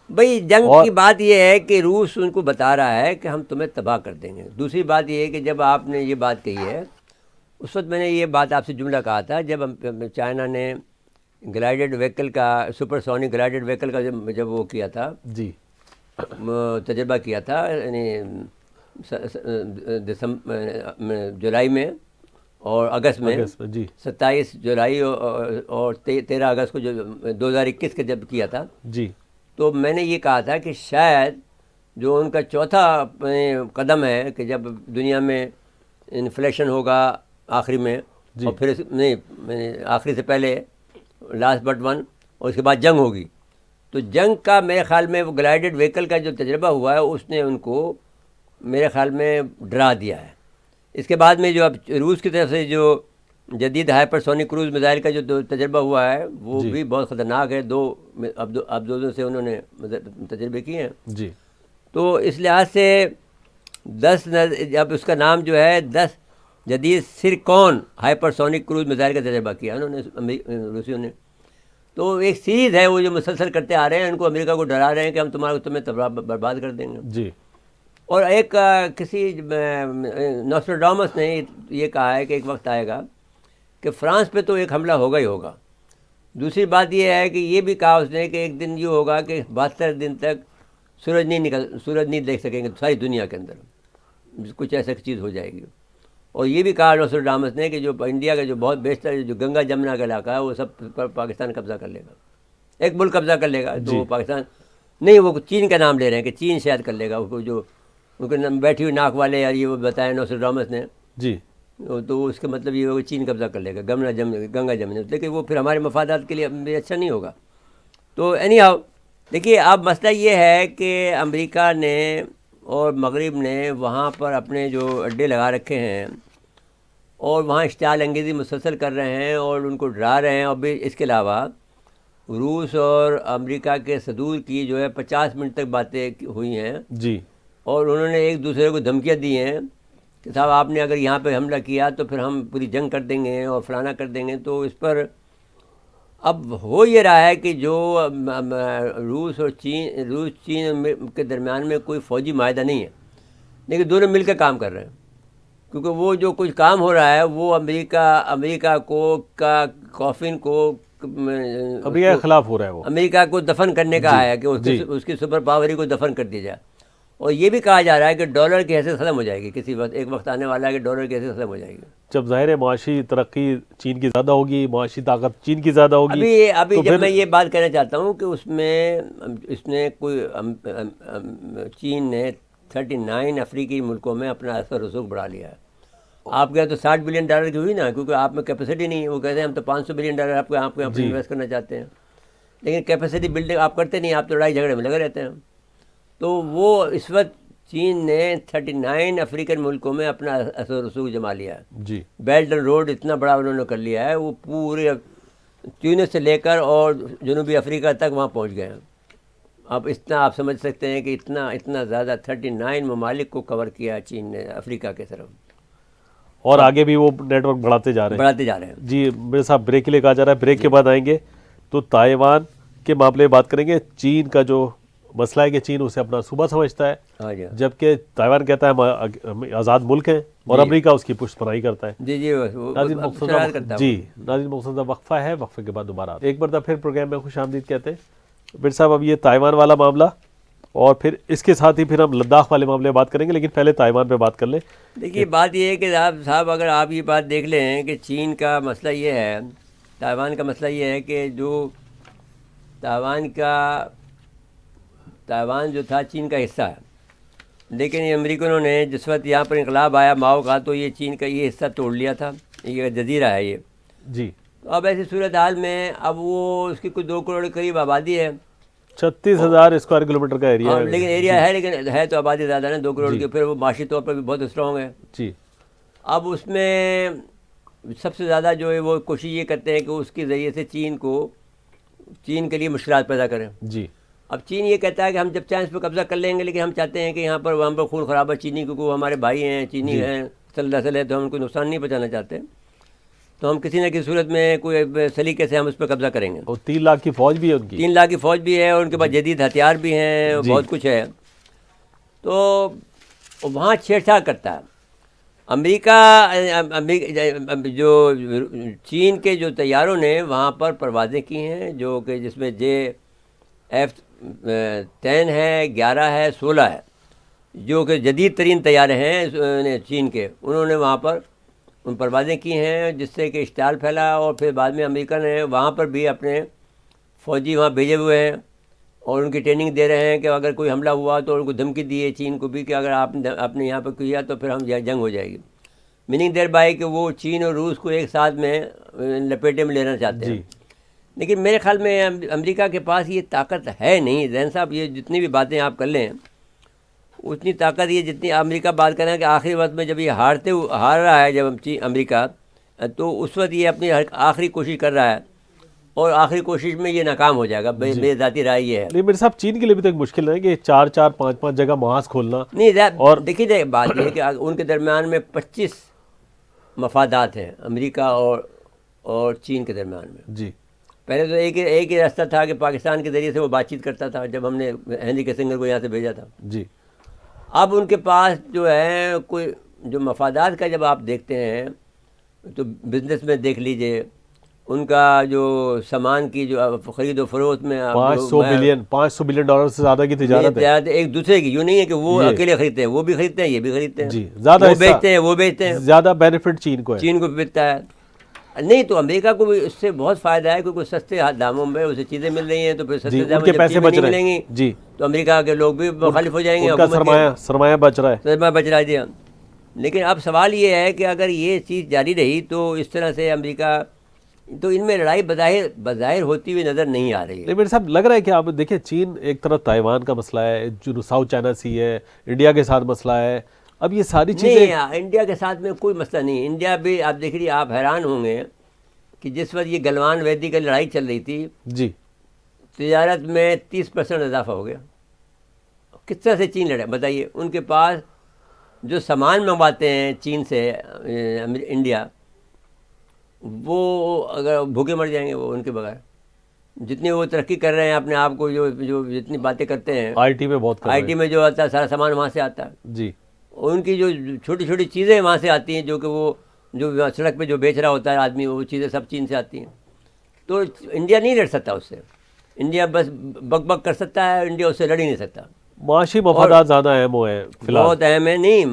بھئی جنگ کی بات یہ ہے کہ روس ان کو بتا رہا ہے کہ ہم تمہیں تباہ کر دیں گے. دوسری بات یہ ہے کہ جب آپ نے یہ بات کہی ہے، اس وقت میں نے یہ بات آپ سے جملہ کہا تھا جب چائنا نے گلائیڈڈ وہیکل کا, سپر سونک گلائیڈڈ وہیکل کا جب وہ کیا تھا, جی تجربہ کیا تھا, یعنی جولائی میں اور اگست میں, جی 27 جولائی اور 13 اگست کو جو 2021 کا جب کیا تھا, جی تو میں نے یہ کہا تھا کہ شاید جو ان کا چوتھا قدم ہے کہ جب دنیا میں انفلیشن ہوگا آخری میں, اور پھر نہیں آخری سے پہلے لاسٹ بٹ ون, اور اس کے بعد جنگ ہوگی, تو جنگ کا میرے خیال میں وہ گلائیڈڈ وہیکل کا جو تجربہ ہوا ہے اس نے ان کو میرے خیال میں ڈرا دیا ہے. اس کے بعد میں جو اب روس کی طرف سے جو جدید ہائپر سونک کروز میزائل کا جو تجربہ ہوا ہے وہ بھی بہت خطرناک ہے. اب دو دن سے انہوں نے تجربے کیے ہیں. جی تو اس لحاظ سے 10 اب اس کا نام جو ہے 10 جدید سرکون ہائپر سونک کروز میزائل کا تجربہ کیا انہوں نے روسیوں نے. تو ایک سیریز ہے وہ جو مسلسل کرتے آ رہے ہیں, ان کو امریکہ کو ڈرا رہے ہیں کہ ہم تمہیں برباد کر دیں گے. جی اور ایک کسی نوسٹراڈامس نے یہ کہا ہے کہ ایک وقت آئے گا کہ فرانس پہ تو ایک حملہ ہوگا ہی ہوگا. دوسری بات یہ ہے کہ یہ بھی کہا اس نے کہ ایک دن یہ ہوگا کہ 72 دن تک سورج نہیں دیکھ سکیں گے ساری دنیا کے اندر, کچھ ایسا چیز ہو جائے گی. اور یہ بھی کہا نوسٹراڈامس نے کہ جو انڈیا کا جو بہت بیشتر جو گنگا جمنا کا علاقہ ہے وہ سب پر پاکستان قبضہ کر لے گا, ایک ملک قبضہ کر لے گا. تو وہ پاکستان نہیں, وہ چین کا نام لے رہے ہیں کہ چین شاید کر لے گا, اس کو جو ان کے بیٹھی ہوئی ناک والے یار یہ وہ بتایا نوسٹراڈامس نے. جی تو اس کا مطلب یہ ہوگا چین قبضہ کر لے گا گنگا جمنا, لیکن وہ پھر ہمارے مفادات کے لیے اچھا نہیں ہوگا. تو اینی ہاؤ دیکھیے, اب مسئلہ یہ ہے کہ امریکہ نے اور مغرب نے وہاں پر اپنے جو اڈے لگا رکھے ہیں اور وہاں اشتعال انگیزی مسلسل کر رہے ہیں اور ان کو ڈرا رہے ہیں. اور بھی اس کے علاوہ روس اور امریکہ کے صدور کی جو ہے 50 منٹ تک باتیں ہوئی ہیں. جی اور انہوں نے ایک دوسرے کو دھمکیاں دی ہیں کہ صاحب آپ نے اگر یہاں پہ حملہ کیا تو پھر ہم پوری جنگ کر دیں گے اور فلانا کر دیں گے. تو اس پر اب ہو یہ رہا ہے کہ جو روس چین کے درمیان میں کوئی فوجی معاہدہ نہیں ہے, لیکن دونوں مل کے کام کر رہے ہیں. کیونکہ وہ جو کچھ کام ہو رہا ہے وہ امریکہ کو کا کافن کو امریکہ کے خلاف ہو رہا ہے, وہ امریکہ کو دفن کرنے کا ہے کہ اس کی سپر پاوری کو دفن کر دیا جائے. اور یہ بھی کہا جا رہا ہے کہ ڈالر کی حیثیت ختم ہو جائے گی کسی وقت, ایک وقت آنے والا ہے کہ ڈالر کی حیثیت ختم ہو جائے گی. جب ظاہر ہے معاشی ترقی چین کی زیادہ ہوگی, معاشی طاقت چین کی زیادہ ہوگی. ابھی جب میں یہ بات کہنا چاہتا ہوں کہ اس نے کوئی چین نے 39 افریقی ملکوں میں اپنا اثر رسوخ بڑھا لیا ہے. آپ کے یہاں تو $60 بلین کی ہوئی نا, کیونکہ آپ میں کیپیسٹی نہیں ہے. وہ کہتے ہیں ہم تو $500 بلین آپ کے یہاں پہ انویسٹ کرنا چاہتے ہیں, لیکن کیپیسٹی بلڈنگ آپ کرتے نہیں, آپ تو لڑائی جھگڑے میں لگے رہتے ہیں. تو وہ اس وقت چین نے 39 افریقن ملکوں میں اپنا اثر رسوخ جما لیا ہے. جی بیلٹ اینڈ روڈ اتنا بڑا انہوں نے کر لیا ہے, وہ پورے تیونس سے لے کر اور جنوبی افریقہ تک وہاں پہنچ گئے ہیں. اب اتنا آپ سمجھ سکتے ہیں کہ اتنا زیادہ 39 ممالک کو کور کیا چین نے افریقہ کے طرف, اور آگے بھی وہ نیٹ ورک بڑھاتے جا رہے ہیں. جی میرے صاحب بریک کے لیے کہا جا رہا ہے, بریک کے بعد آئیں گے تو تائیوان کے معاملے میں بات کریں گے. چین کا جو مسئلہ ہے کہ چین اسے اپنا صوبہ سمجھتا ہے, جبکہ تائیوان کہتا ہے ہم آزاد ملک ہیں, اور امریکہ اس کی پشت پناہی کرتا ہے. ناظرین مقصدہ وقفہ ہے, وقفے کے بعد دوبارہ ایک مرتبہ پھر پروگرام میں خوش آمدید کہتے ہیں. بٹ صاحب اب یہ تائیوان والا معاملہ اور پھر اس کے ساتھ ہی پھر ہم لداخ والے معاملے بات کریں گے, لیکن پہلے تائیوان پہ بات کر لیں. دیکھیے بات یہ ہے کہ صاحب اگر آپ یہ بات دیکھ لیں کہ چین کا مسئلہ یہ ہے, تائیوان کا مسئلہ یہ ہے کہ جو تائیوان جو تھا چین کا حصہ ہے, لیکن یہ امریکنوں نے جس وقت یہاں پر انقلاب آیا ماؤ کا, تو یہ چین کا یہ حصہ توڑ لیا تھا. یہ جزیرہ ہے یہ. جی تو اب ایسی صورتحال میں اب وہ اس کی کوئی 2 کروڑ کے قریب آبادی ہے, 36,000 اسکوائر کلومیٹر کا ایریا ہے. لیکن ایریا ہے, لیکن ہے تو آبادی زیادہ ہے 2 کروڑ کی. پھر وہ معاشی طور پر بھی بہت اسٹرانگ ہے. جی اب اس میں سب سے زیادہ جو ہے وہ کوشش یہ کرتے ہیں کہ اس کے ذریعے سے چین کے لیے مشکلات پیدا کریں. جی اب چین یہ کہتا ہے کہ ہم جب چاہیں اس پہ قبضہ کر لیں گے, لیکن ہم چاہتے ہیں کہ یہاں پر خون خرابہ چینی, کیونکہ وہ ہمارے بھائی ہیں, چینی ہیں صلی اللہ علیہ, تو ہم ان کو نقصان نہیں پہنچانا چاہتے. تو ہم کسی نہ کسی صورت میں کوئی سلیقے سے ہم اس پہ قبضہ کریں گے. اور 3 لاکھ کی فوج بھی ہے ان کی. 3 لاکھ کی فوج بھی ہے, اور ان کے پاس جدید ہتھیار بھی ہیں, بہت کچھ ہے. تو وہاں چھیڑ چھاڑ کرتا ہے. امریکہ جو چین کے جو طیاروں نے وہاں پر پروازیں کی ہیں، جو کہ جس میں F-10 ہے، 11 ہے، 16 ہے، جو کہ جدید ترین طیارے ہیں چین کے، انہوں نے وہاں پر ان پروازیں کی ہیں، جس سے کہ اشتعال پھیلا، اور پھر بعد میں امریکہ نے وہاں پر بھی اپنے فوجی وہاں بھیجے ہوئے ہیں اور ان کی ٹریننگ دے رہے ہیں کہ اگر کوئی حملہ ہوا تو ان کو دھمکی دی ہے چین کو بھی کہ اگر آپ نے یہاں پر کیا تو پھر ہم جنگ ہو جائے گی، میننگ دیر بائی کہ وہ چین اور روس کو ایک ساتھ میں لپیٹے میں لینا چاہتے ہیں. لیکن میرے خیال میں امریکہ کے پاس یہ طاقت ہے نہیں. زین صاحب یہ جتنی بھی باتیں آپ کر لیں اتنی طاقت یہ جتنی امریکہ بات کر رہے ہیں کہ آخری وقت میں جب یہ ہار رہا ہے جب امریکہ، تو اس وقت یہ اپنی آخری کوشش کر رہا ہے اور آخری کوشش میں یہ ناکام ہو جائے گا. میری ذاتی رائے یہ ہے. نہیں میرے صاحب چین کے لیے بھی تو ایک مشکل ہے کہ 4-5 جگہ محاذ کھولنا. نہیں اور دیکھیے جائے بات یہ ہے کہ ان کے درمیان میں 25 مفادات ہیں امریکہ اور چین کے درمیان میں. جی پہلے تو ایک ہی راستہ تھا کہ پاکستان کے ذریعے سے وہ بات چیت کرتا تھا جب ہم نے ہینری کیسنجر کو یہاں سے بھیجا تھا. جی اب ان کے پاس جو ہے کوئی جو مفادات کا جب آپ دیکھتے ہیں تو بزنس میں دیکھ لیجئے ان کا جو سامان کی جو خرید و فروخت میں $500 بلین سے زیادہ کی تجارت ہے ایک دوسرے کی. یوں نہیں ہے کہ وہ اکیلے خریدتے ہیں، وہ بھی خریدتے ہیں، یہ بھی خریدتے ہیں. جی زیادہ وہ بیچتے ہیں، وہ بیچتے ہیں، زیادہ بینیفٹ چین کو ہے. چین کو ملتا ہے. نہیں تو امریکہ کو بھی اس سے بہت فائدہ ہے کیونکہ سستے داموں میں اسے چیزیں مل رہی ہیں، تو پھر سستے داموں میں جب چیزیں نہیں ملیں گی جی تو امریکہ کے لوگ بھی مخالف ہو جائیں گے. سرمایہ بچ رہا ہے، سرمایہ بچ رہا ہے. جی ہاں. لیکن اب سوال یہ ہے کہ اگر یہ چیز جاری رہی تو اس طرح سے امریکہ، تو ان میں لڑائی بظاہر ہوتی ہوئی نظر نہیں آ رہی ہے. میرے صاحب لگ رہا ہے کہ آپ دیکھیں چین ایک طرف تائیوان کا مسئلہ ہے، جو ساؤتھ چائنا سی ہے، انڈیا کے ساتھ مسئلہ ہے. اب یہ ساری چیزیں نہیں، انڈیا کے ساتھ میں کوئی مسئلہ نہیں. انڈیا بھی آپ دیکھ لیجیے، آپ حیران ہوں گے کہ جس وقت یہ گلوان ویدی کی لڑائی چل رہی تھی جی تجارت میں 30% اضافہ ہو گیا. کس طرح سے چین لڑے بتائیے. ان کے پاس جو سامان منگواتے ہیں چین سے انڈیا، وہ اگر بھوکے مر جائیں گے وہ ان کے بغیر. جتنی وہ ترقی کر رہے ہیں اپنے آپ کو، جو جتنی باتیں کرتے ہیں آئی ٹی میں بہت آئی ٹی میں جو آتا ہے سارا سامان وہاں سے آتا ہے. جی ان کی جو چھوٹی چھوٹی چیزیں وہاں سے آتی ہیں، جو کہ وہ جو سڑک پہ جو بیچ رہا ہوتا ہے آدمی، وہ چیزیں سب چین سے آتی ہیں. تو انڈیا نہیں لڑ سکتا اس سے. انڈیا بس بک بک کر سکتا ہے، انڈیا اس سے لڑ ہی نہیں سکتا. معاشی مفادات زیادہ اہم ہیں فی الحال. بہت اہم ہے. نہیں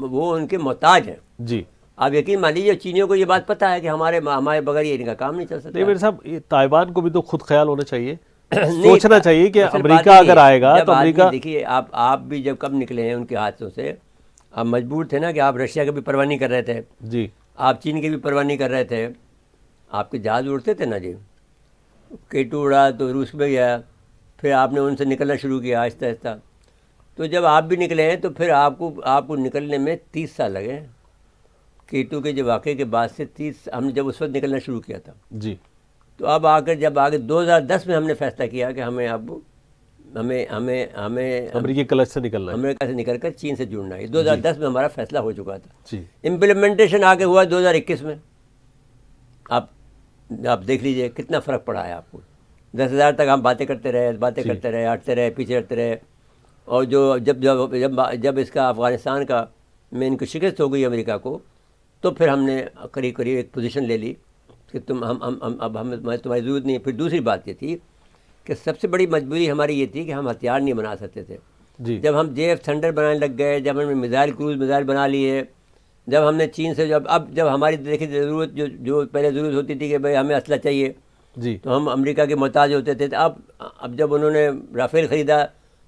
وہ ان کے محتاج ہیں. جی آپ یقین مان لیجیے چینیوں کو یہ بات پتہ ہے کہ ہمارے بغیر یہ ان کا کام نہیں چل سکتا. نہیں میرے صاحب تائیوان کو بھی تو خود خیال ہونا چاہیے، سوچنا چاہیے کہ امریکہ اگر آئے گا تو امریکہ. دیکھیے آپ بھی جب کب نکلے ہیں ان کے ہاتھوں سے، آپ مجبور تھے نا کہ آپ رشیا کی بھی پرواہ نہیں کر رہے تھے، جی آپ چین کی بھی پرواہ نہیں کر رہے تھے. آپ کے جہاز اڑتے تھے نا جی. K2 اڑا تو روس میں گیا، پھر آپ نے ان سے نکلنا شروع کیا آہستہ آہستہ. تو جب آپ بھی نکلے ہیں تو پھر آپ کو نکلنے میں 30 سال لگے. K2 کے جو واقعے کے بعد سے 30 ہم نے جب اس وقت نکلنا شروع کیا تھا جی. تو اب جب آگے 2010 میں ہم نے فیصلہ کیا کہ ہمیں امریکی کلچ سے نکلنا ہے، امریکہ سے نکل کر چین سے جڑنا ہے. 2010 میں ہمارا فیصلہ ہو چکا تھا. جی امپلیمنٹیشن آگے ہوا 2021 میں. آپ دیکھ لیجئے کتنا فرق پڑا ہے آپ کو. 10,000 تک ہم باتیں کرتے رہے، ہٹتے رہے، پیچھے ہٹتے رہے. اور جو جب اس کا افغانستان کا میں ان کو شکست ہو گئی امریکہ کو، تو پھر ہم نے قریب ایک پوزیشن لے لی کہ اب ہمیں تمہاری ضرورت نہیں ہے. پھر دوسری بات یہ تھی کہ سب سے بڑی مجبوری ہماری یہ تھی کہ ہم ہتھیار نہیں بنا سکتے تھے. جب ہم JF تھنڈر بنانے لگ گئے، جب ہم نے کروز میزائل بنا لیے، جب ہم نے چین سے جب ہماری دیکھیں ضرورت جو پہلے ضرورت ہوتی تھی کہ بھائی ہمیں اسلحہ چاہیے، جی تو ہم امریکہ کے محتاج ہوتے تھے. اب جب انہوں نے رافیل خریدا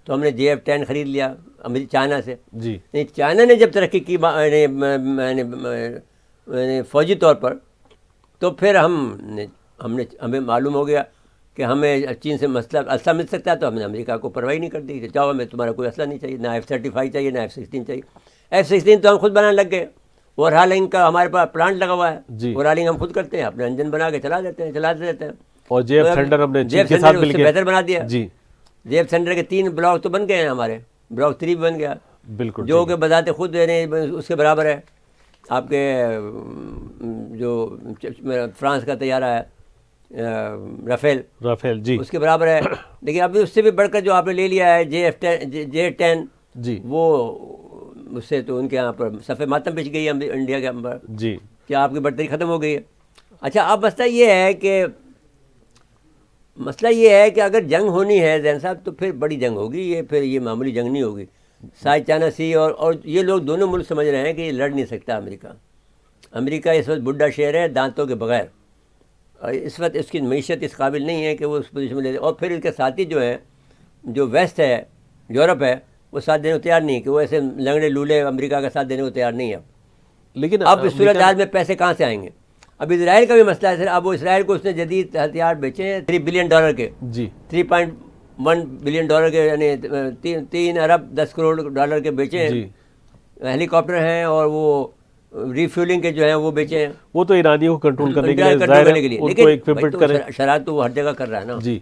تو ہم نے JF-10 خرید لیا چائنا سے. جی چائنا نے جب ترقی کی فوجی طور پر، تو پھر ہمیں معلوم ہو گیا کہ ہمیں چین سے اسلحہ مل سکتا ہے، تو ہم نے امریکہ کو پرواہ نہیں کر دی کہ چاہو ہمیں تمہارا کوئی اسلحہ نہیں چاہیے، نہ F-35 چاہیے، نہ F-16 چاہیے. F-16 تو ہم خود بنانے لگ گئے. اور ہالنگ کا ہمارے پاس پلانٹ لگا ہوا ہے، اور ہالنگ ہم خود کرتے ہیں، اپنے انجن بنا کے چلاتے رہتے ہیں. اور JF تھنڈر ہم نے چین کے ساتھ مل کے بہتر بنا دیا. جی JF تھنڈر کے 3 بلاک تو بن گئے ہیں، ہمارے بلاک 3 بھی بن گیا، بالکل، جو کہ بذات خود اس کے برابر ہے. آپ کے جو فرانس کا طیارہ ہے رافیل جی اس کے برابر ہے. لیکن ابھی اس سے بھی بڑھ کر جو آپ نے لے لیا ہے JF-10 جی، وہ اس سے تو ان کے یہاں پر صفِ ماتم پچ گئی ہے انڈیا کے اندر جی کہ آپ کی برتری ختم ہو گئی ہے. اچھا اب مسئلہ یہ ہے کہ اگر جنگ ہونی ہے زین صاحب تو پھر بڑی جنگ ہوگی, پھر یہ معمولی جنگ نہیں ہوگی. ساؤتھ چائنا سی اور یہ لوگ دونوں ملک سمجھ رہے ہیں کہ یہ لڑ نہیں سکتا امریکہ اس وقت بڈھا شیر ہے دانتوں کے بغیر, اور اس وقت اس کی معیشت اس قابل نہیں ہے کہ وہ اس پوزیشن میں لے. اور پھر ان کے ساتھی جو ہیں, جو ویسٹ ہے, یورپ ہے, وہ ساتھ دینے کو تیار نہیں, کہ وہ ایسے لنگڑے لولے امریکہ کا ساتھ دینے کو تیار نہیں ہے. لیکن اب اس صورتحال میں پیسے کہاں سے آئیں گے؟ اب اسرائیل کا بھی مسئلہ ہے سر. اب وہ اسرائیل کو اس نے جدید ہتھیار بیچے ہیں $3 بلین کے, جی 3.1 بلین کے, یعنی 3 ارب 10 کروڑ کے بیچے ہیں. جی ہیلی کاپٹر ہیں اور وہ ریفیولنگ کے جو ہیں وہ بیچے ہیں. وہ تو ایرانیوں کو کنٹرول کرنے کے لیے ان کو ایکوپمنٹ کریں. شرائط تو وہ ہر جگہ کر رہا ہے نا. جی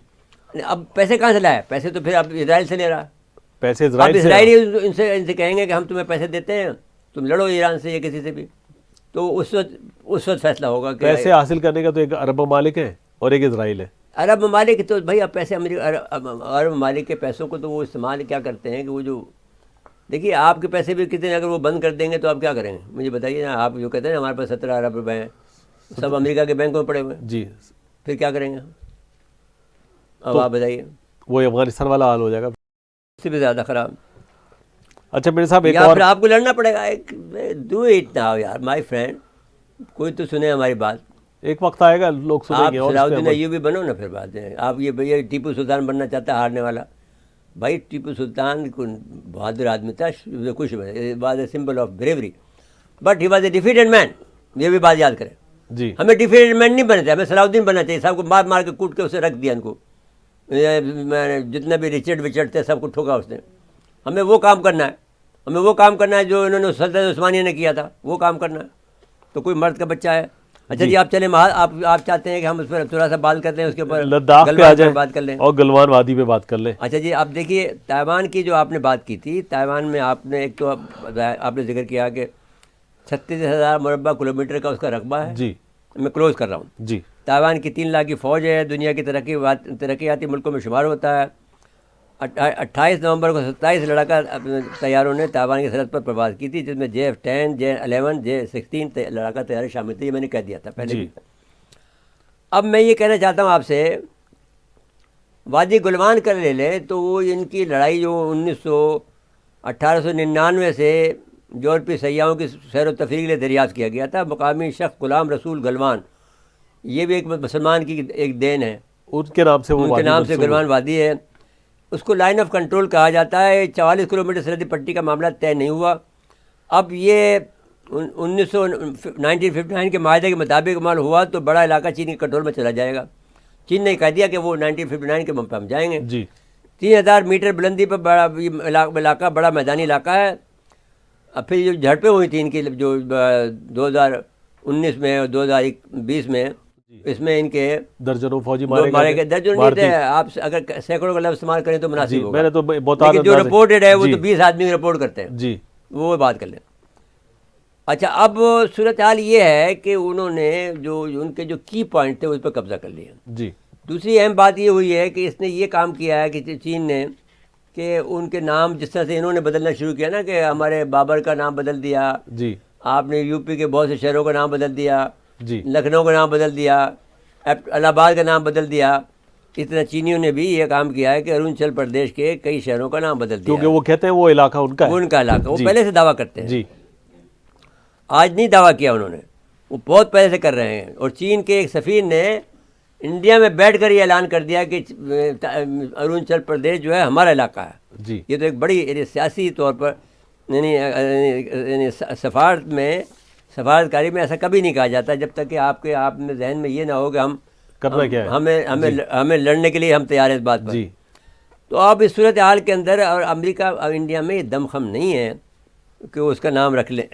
اب پیسے کہاں سے لائے؟ پیسے تو پھر اب اسرائیل سے لے رہا ہے. پیسے اب اسرائیلی ان سے کہیں گے کہ ہم تمہیں پیسے دیتے ہیں, تم لڑو ایران سے یا کسی سے بھی, تو اس وقت فیصلہ ہوگا کہ پیسے حاصل کرنے کا تو ایک عرب ممالک ہے اور ایک اسرائیل ہے. عرب ممالک تو بھائی اب پیسے عرب ممالک کے پیسوں کو تو وہ استعمال کیا کرتے ہیں کہ وہ جو دیکھیے آپ کے پیسے بھی کتنے اگر وہ بند کر دیں گے تو آپ کیا کریں گے مجھے بتائیے نا. آپ جو کہتے ہیں ہمارے پاس 17 ارب روپے ہیں, سب امریکہ کے بینکوں میں پڑے ہوئے ہیں, جی پھر کیا کریں گے ہم؟ اب آپ بتائیے. وہ افغانستان والا حال ہو جائے گا, اس سے بھی زیادہ خراب. اچھا میرے صاحب ایک یا اور پھر آپ کو لڑنا پڑے گا. ڈو اٹ ناؤ یار مائی فرینڈ, کوئی تو سنے ہماری بات. ایک وقت آئے گا لوگ سنیں گے. آپ صلاح الدین ایوبی بنو نا پھر بات ہے. آپ یہ ٹیپو سلطان بننا چاہتا ہے ہارنے والا. بھائی ٹیپو سلطان کو بہادر آدمی تھا, کچھ was a symbol of bravery, but he was a defeated man. یہ بھی بات یاد کریں. جی ہمیں ڈیفیٹڈ مین نہیں بننا چاہیے, ہمیں صلاح الدین بننا چاہیے. سب کو مار مار کے کوٹ کے اسے رکھ دیا ان کو, جتنے بھی رچرڈ تھے سب کو ٹھوکا اس نے. ہمیں وہ کام کرنا ہے, ہمیں وہ کام کرنا ہے جو انہوں نے سلطنت عثمانیہ نے کیا تھا, وہ کام کرنا ہے. تو کوئی مرد کا بچہ ہے. اچھا جی آپ چلیں, آپ چاہتے ہیں کہ ہم اس پر تھوڑا سا بات کرتے ہیں, اس کے اوپر لداخ پہ آ جائیں بات کر لیں اور گلوان وادی پہ بات کر لیں. اچھا جی آپ دیکھیے تائیوان کی جو آپ نے بات کی تھی, تائیوان میں آپ نے ایک تو آپ نے ذکر کیا کہ 36,000 مربع کلومیٹر کا اس کا رقبہ ہے. جی میں کلوز کر رہا ہوں. جی تائیوان کی 3 لاکھ کی فوج ہے, دنیا کی ترقیاتی ملکوں میں شمار ہوتا ہے. 28 نومبر کو 27 لڑاکا طیاروں نے تائیوان کی سرحد پر پرواز کی تھی, جس میں JF-10, J-11, J-16 لڑاکا طیاریں شامل تھیں. یہ میں نے کہہ دیا تھا پہلے بھی. اب میں یہ کہنا چاہتا ہوں آپ سے, وادی گلوان کا لے لیں تو وہ ان کی لڑائی جو 1899 سے یورپی سیاحوں کی سیر و تفریح کے لیے دریافت کیا گیا تھا. مقامی شخص غلام رسول گلوان, یہ بھی ایک مسلمان کی ایک دین ہے, ان کے نام سے وہ ان کے نام سے گلوان وادی ہے. اس کو لائن آف کنٹرول کہا جاتا ہے. 44 کلومیٹر سرحدی پٹی کا معاملہ طے نہیں ہوا. اب یہ 1959 کے معاہدے کے مطابق عمل ہوا تو بڑا علاقہ چین کے کنٹرول میں چلا جائے گا. چین نے کہہ دیا کہ وہ 1959 کے پہ ہم جائیں گے. جی 3000 میٹر بلندی پر بڑا علاقہ, بڑا میدانی علاقہ ہے. اب پھر جو جھڑپیں ہوئی تھیں ان کی جو 2019 میں اور 2020 میں, اس میں ان کے درجنوں فوجی مارے گئے. درجنوں نہیں تھے, آپ اگر سینکڑوں کا لفظ استعمال کریں تو مناسب ہوگا. میں نے تو لیکن جو رپورٹڈ ہے وہ تو 20 آدمی رپورٹ کرتے ہیں. جی وہ بات کر لیں. اچھا اب صورتحال یہ ہے کہ انہوں نے جو ان کے جو کی پوائنٹ تھے اس پہ قبضہ کر لیا. جی دوسری اہم بات یہ ہوئی ہے کہ اس نے یہ کام کیا ہے کہ چین نے کہ ان کے نام جس طرح سے انہوں نے بدلنا شروع کیا نا, کہ ہمارے بابر کا نام بدل دیا, جی آپ نے یوپی کے بہت سے شہروں کا نام بدل دیا, جی لکھنؤ کا نام بدل دیا, الہ آباد کا نام بدل دیا. اس طرح چینیوں نے بھی یہ کام کیا ہے کہ اروناچل پردیش کے کئی شہروں کا نام بدل دیا, کیونکہ وہ کہتے ہیں وہ علاقہ ان کا ہے, ان کا علاقہ. وہ پہلے سے دعویٰ کرتے ہیں, جی آج نہیں دعویٰ کیا انہوں نے, وہ بہت پہلے سے کر رہے ہیں. اور چین کے ایک سفیر نے انڈیا میں بیٹھ کر یہ اعلان کر دیا کہ اروناچل پردیش جو ہے ہمارا علاقہ ہے. جی یہ تو ایک بڑی سیاسی طور پر یعنی سفارتکاری میں ایسا کبھی نہیں کہا جاتا جب تک کہ آپ میں ذہن میں یہ نہ ہو کہ ہم کرنا کیا ہے, ہمیں لڑنے کے لیے ہم تیار ہیں اس بات پر. جی تو اب اس صورتحال کے اندر اور امریکہ اور انڈیا میں یہ دم خم نہیں ہے کہ اس کا نام رکھ لیں,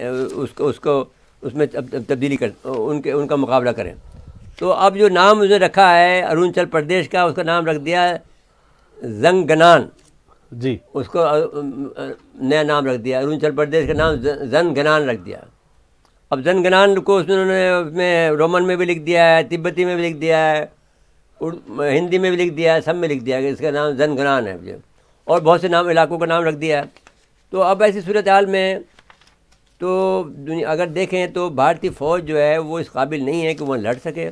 اس میں تبدیلی کر ان کا مقابلہ کریں. تو اب جو نام اس نے رکھا ہے اروناچل پردیش کا, اس کا نام رکھ دیا ہے زنگنان. جی اس کو نیا نام رکھ دیا, اروناچل پردیش کا نام زنگنان رکھ دیا. اب زنگنان کو انہوں نے اس میں رومن میں بھی لکھ دیا ہے, تبتی میں بھی لکھ دیا ہے, ہندی میں بھی لکھ دیا ہے, سب میں لکھ دیا ہے کہ اس کا نام زنگنان ہے. اور بہت سے نام علاقوں کا نام رکھ دیا ہے. تو اب ایسی صورتحال میں تو اگر دیکھیں تو بھارتی فوج جو ہے وہ اس قابل نہیں ہے کہ وہ لڑ سکے،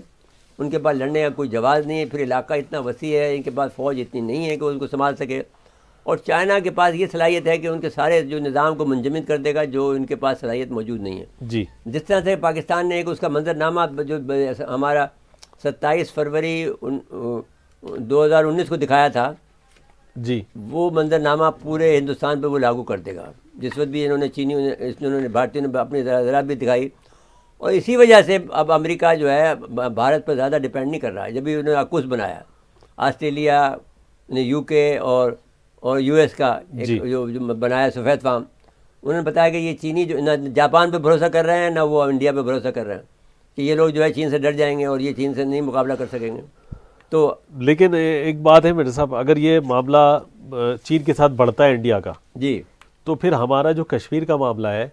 ان کے پاس لڑنے کا کوئی جواز نہیں ہے، پھر علاقہ اتنا وسیع ہے، ان کے پاس فوج اتنی نہیں ہے کہ ان کو سنبھال سکے، اور چائنا کے پاس یہ صلاحیت ہے کہ ان کے سارے جو نظام کو منجمد کر دے گا، جو ان کے پاس صلاحیت موجود نہیں ہے. جی جس طرح سے پاکستان نے ایک اس کا منظرنامہ جو ہمارا 27 فروری 2019 کو دکھایا تھا، جی وہ منظرنامہ پورے ہندوستان پہ وہ لاگو کر دے گا. جس وقت بھی انہوں نے بھارتیوں نے اپنی ذرا بھی دکھائی، اور اسی وجہ سے اب امریکہ جو ہے بھارت پر زیادہ ڈپینڈ نہیں کر رہا ہے. جب بھی انہوں نے AUKUS بنایا، آسٹریلیا، UK اور US کا ایک جو بنایا سفید فام، انہوں نے بتایا کہ یہ چینی جو نہ جاپان پہ بھروسہ کر رہے ہیں نہ وہ انڈیا پہ بھروسہ کر رہے ہیں، کہ یہ لوگ جو ہے چین سے ڈر جائیں گے اور یہ چین سے نہیں مقابلہ کر سکیں گے. تو لیکن ایک بات ہے میرے صاحب، اگر یہ معاملہ چین کے ساتھ بڑھتا ہے انڈیا کا، جی، تو پھر ہمارا جو کشمیر کا معاملہ ہے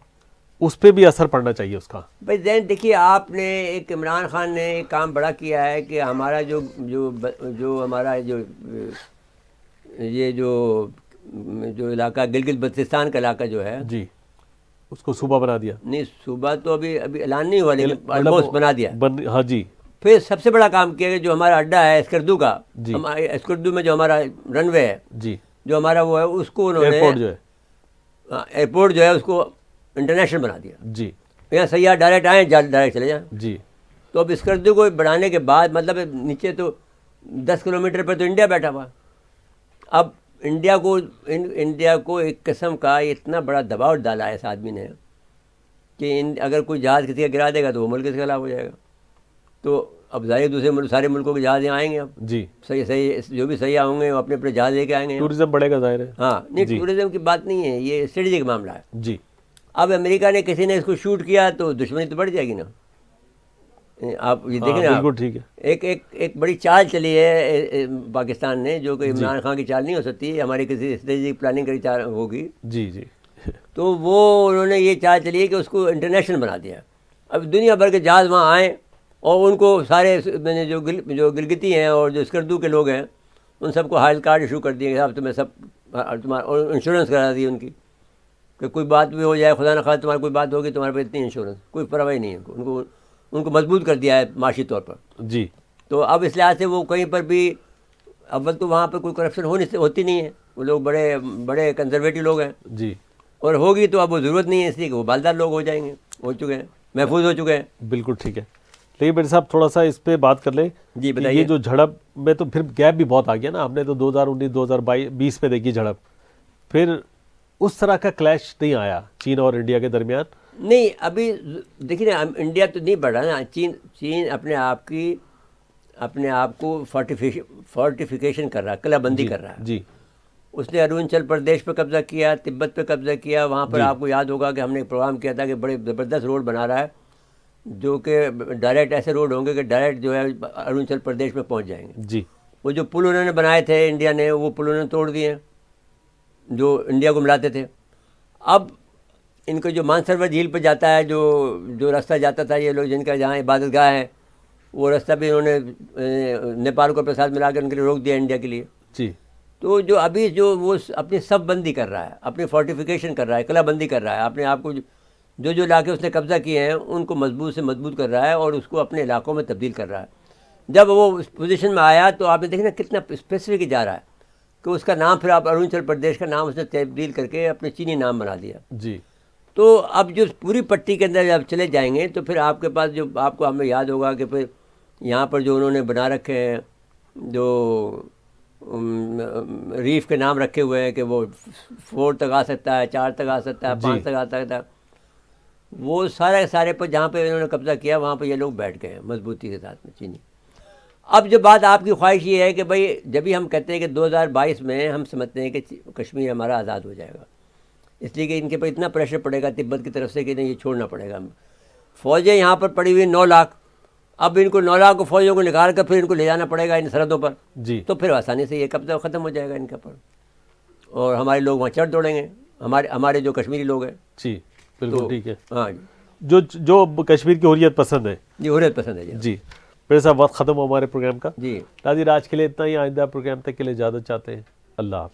اس پہ بھی اثر پڑنا چاہیے اس کا. بھائی ذہن دیکھیے، آپ نے ایک عمران خان نے ایک کام بڑا کیا ہے کہ ہمارا جو ہمارا یہ جو علاقہ گلگت بلتستان کا علاقہ جو ہے، جی، اس کو صوبہ بنا دیا. نہیں، صوبہ تو ابھی اعلان نہیں ہوا، لیکن آلموسٹ بنا دیا. ہاں جی. پھر سب سے بڑا کام کیا کہ جو ہمارا اڈا ہے اسکردو کا، اسکردو میں جو ہمارا رن وے ہے، جی، جو ہمارا وہ ہے، اس کو انہوں نے ایئرپورٹ جو ہے اس کو انٹرنیشنل بنا دیا. جی، یہاں سیاح ڈائریکٹ آئیں، ڈائریکٹ چلے جائیں. جی. تو اب اسکردو کو بڑھانے کے بعد مطلب نیچے تو 10 کلومیٹر پہ تو انڈیا بیٹھا ہوا. اب انڈیا کو ایک قسم کا اتنا بڑا دباؤ ڈالا ہے اس آدمی نے کہ اگر کوئی جہاز کسی کا گرا دے گا تو وہ ملک کے خلاف ہو جائے گا. تو اب ظاہر دوسرے ملک، سارے ملکوں کے جہاز یہاں آئیں گے. اب جی، صحیح جو بھی سیاح ہوں گے وہ اپنے جہاز لے کے آئیں گے. ٹورزم بڑھے گا ظاہر ہے. ہاں، نہیں ٹورزم کی بات نہیں ہے، یہ اسٹریٹجی کا معاملہ ہے. جی. اب امریکہ نے کسی نے اس کو شوٹ کیا تو دشمنی تو بڑھ جائے گی نا. آپ یہ دیکھیں نا، بالکل ٹھیک ہے. ایک بڑی چال چلی ہے پاکستان نے، جو کہ عمران خان کی چال نہیں ہو سکتی، ہماری کسی اسٹریٹجک پلاننگ کی چال ہوگی. جی جی. تو وہ انہوں نے یہ چال چلی ہے کہ اس کو انٹرنیشنل بنا دیا. اب دنیا بھر کے جہاز وہاں آئیں اور ان کو سارے میں نے جو گلگتی ہیں اور جو اسکردو کے لوگ ہیں ان سب کو ہیلتھ کارڈ ایشو کر دیے کہ صاحب تمہیں تمہارا اور انشورنس کرا دی ان کی، کہ کوئی بات بھی ہو جائے، خدا نہ خواہ تمہاری کوئی بات ہوگی، تمہارے پہ اتنی انشورنس، کوئی پرواہ ہی نہیں ہے. ان کو مضبوط کر دیا ہے معاشی طور پر. جی. تو اب اس لحاظ سے وہ کہیں پر بھی، اول تو وہاں پہ کوئی کرپشن ہوتی نہیں ہے، وہ لوگ بڑے کنزرویٹو لوگ ہیں. جی. اور ہوگی تو اب وہ ضرورت نہیں ہے اس لیے کہ وہ بالدار لوگ ہو جائیں گے، ہو چکے ہیں، محفوظ ہو چکے ہیں. بالکل ٹھیک ہے. لیکن میرے صاحب تھوڑا سا اس پہ بات کر لیں. جی بتائیے. یہ جو جھڑپ میں تو پھر گیپ بھی بہت آ گیا نا، ہم نے تو 2019 2020 میں دیکھی جھڑپ، پھر اس طرح کا کلیش نہیں آیا چین اور انڈیا کے درمیان. نہیں، ابھی دیکھیے نا، انڈیا تو نہیں بڑھ رہا نا، چین اپنے آپ کو فورٹیفیکیشن کر رہا ہے، قلعہ بندی کر رہا ہے. جی. اس نے اروناچل پردیش پہ قبضہ کیا، تبت پہ قبضہ کیا. وہاں پر آپ کو یاد ہوگا کہ ہم نے ایک پروگرام کیا تھا کہ بڑے زبردست روڈ بنا رہا ہے، جو کہ ڈائریکٹ ایسے روڈ ہوں گے کہ ڈائریکٹ جو ہے اروناچل پردیش میں پہنچ جائیں گے. جی. وہ جو پل انہوں نے بنائے تھے انڈیا نے، وہ پل انہوں نے توڑ دیے جو انڈیا کو ملاتے تھے. اب ان کو جو مانسروور جھیل پہ جاتا ہے، جو راستہ جاتا تھا، یہ لوگ جن کا جہاں عبادت گاہ ہے، وہ راستہ بھی انہوں نے نیپال کو اپنے ساتھ ملا کے ان کے لیے روک دیا انڈیا کے لیے. جی. تو جو ابھی جو وہ اپنی سب بندی کر رہا ہے، اپنی فورٹیفیکیشن کر رہا ہے، قلعہ بندی کر رہا ہے، اپنے آپ کو جو علاقے اس نے قبضہ کیے ہیں ان کو مضبوط سے مضبوط کر رہا ہے اور اس کو اپنے علاقوں میں تبدیل کر رہا ہے. جب وہ اس پوزیشن میں آیا تو آپ نے دیکھنا کتنا اسپیسیفک جا رہا ہے کہ اس کا نام پھر آپ اروناچل پردیش کا نام اس نے تبدیل کر کے اپنے چینی نام بنا دیا. جی. تو اب جو پوری پٹی کے اندر جب چلے جائیں گے تو پھر آپ کے پاس جو آپ کو ہمیں یاد ہوگا کہ پھر یہاں پر جو انہوں نے بنا رکھے ہیں، جو ریف کے نام رکھے ہوئے ہیں کہ وہ 4 تک آ سکتا ہے، 4 تک آ سکتا ہے، 5 تک آ سکتا ہے، وہ سارے پر جہاں پہ انہوں نے قبضہ کیا وہاں پہ یہ لوگ بیٹھ گئے ہیں مضبوطی کے ساتھ میں چینی. اب جو بات آپ کی خواہش یہ ہے کہ بھائی جب ہی ہم کہتے ہیں کہ 2022 میں ہم سمجھتے ہیں کہ کشمیر ہمارا آزاد ہو جائے گا، اس لیے کہ ان کے پر اتنا پریشر پڑے گا تبت کی طرف سے کہ نہیں یہ چھوڑنا پڑے گا. فوجیں یہاں پر پڑی ہوئی 9 لاکھ، اب ان کو 9 لاکھ کو فوجوں کو نکال کر پھر ان کو لے جانا پڑے گا ان سرحدوں پر. جی. تو پھر آسانی سے یہ قبضہ ختم ہو جائے گا ان کے پر، اور ہمارے لوگ وہاں چڑھ دوڑیں گے، ہمارے جو کشمیری لوگ ہیں. جی بالکل ٹھیک ہے. ہاں جی. جو کشمیر کی حریت پسند ہے. جی حریت پسند ہے. جی. پھر صاحب وقت ختم ہو ہمارے پروگرام کا. جی ناظرین آج کے لیے اتنا ہی، آئندہ پروگرام تک کے لیے اجازت چاہتے ہیں. اللہ حافظ.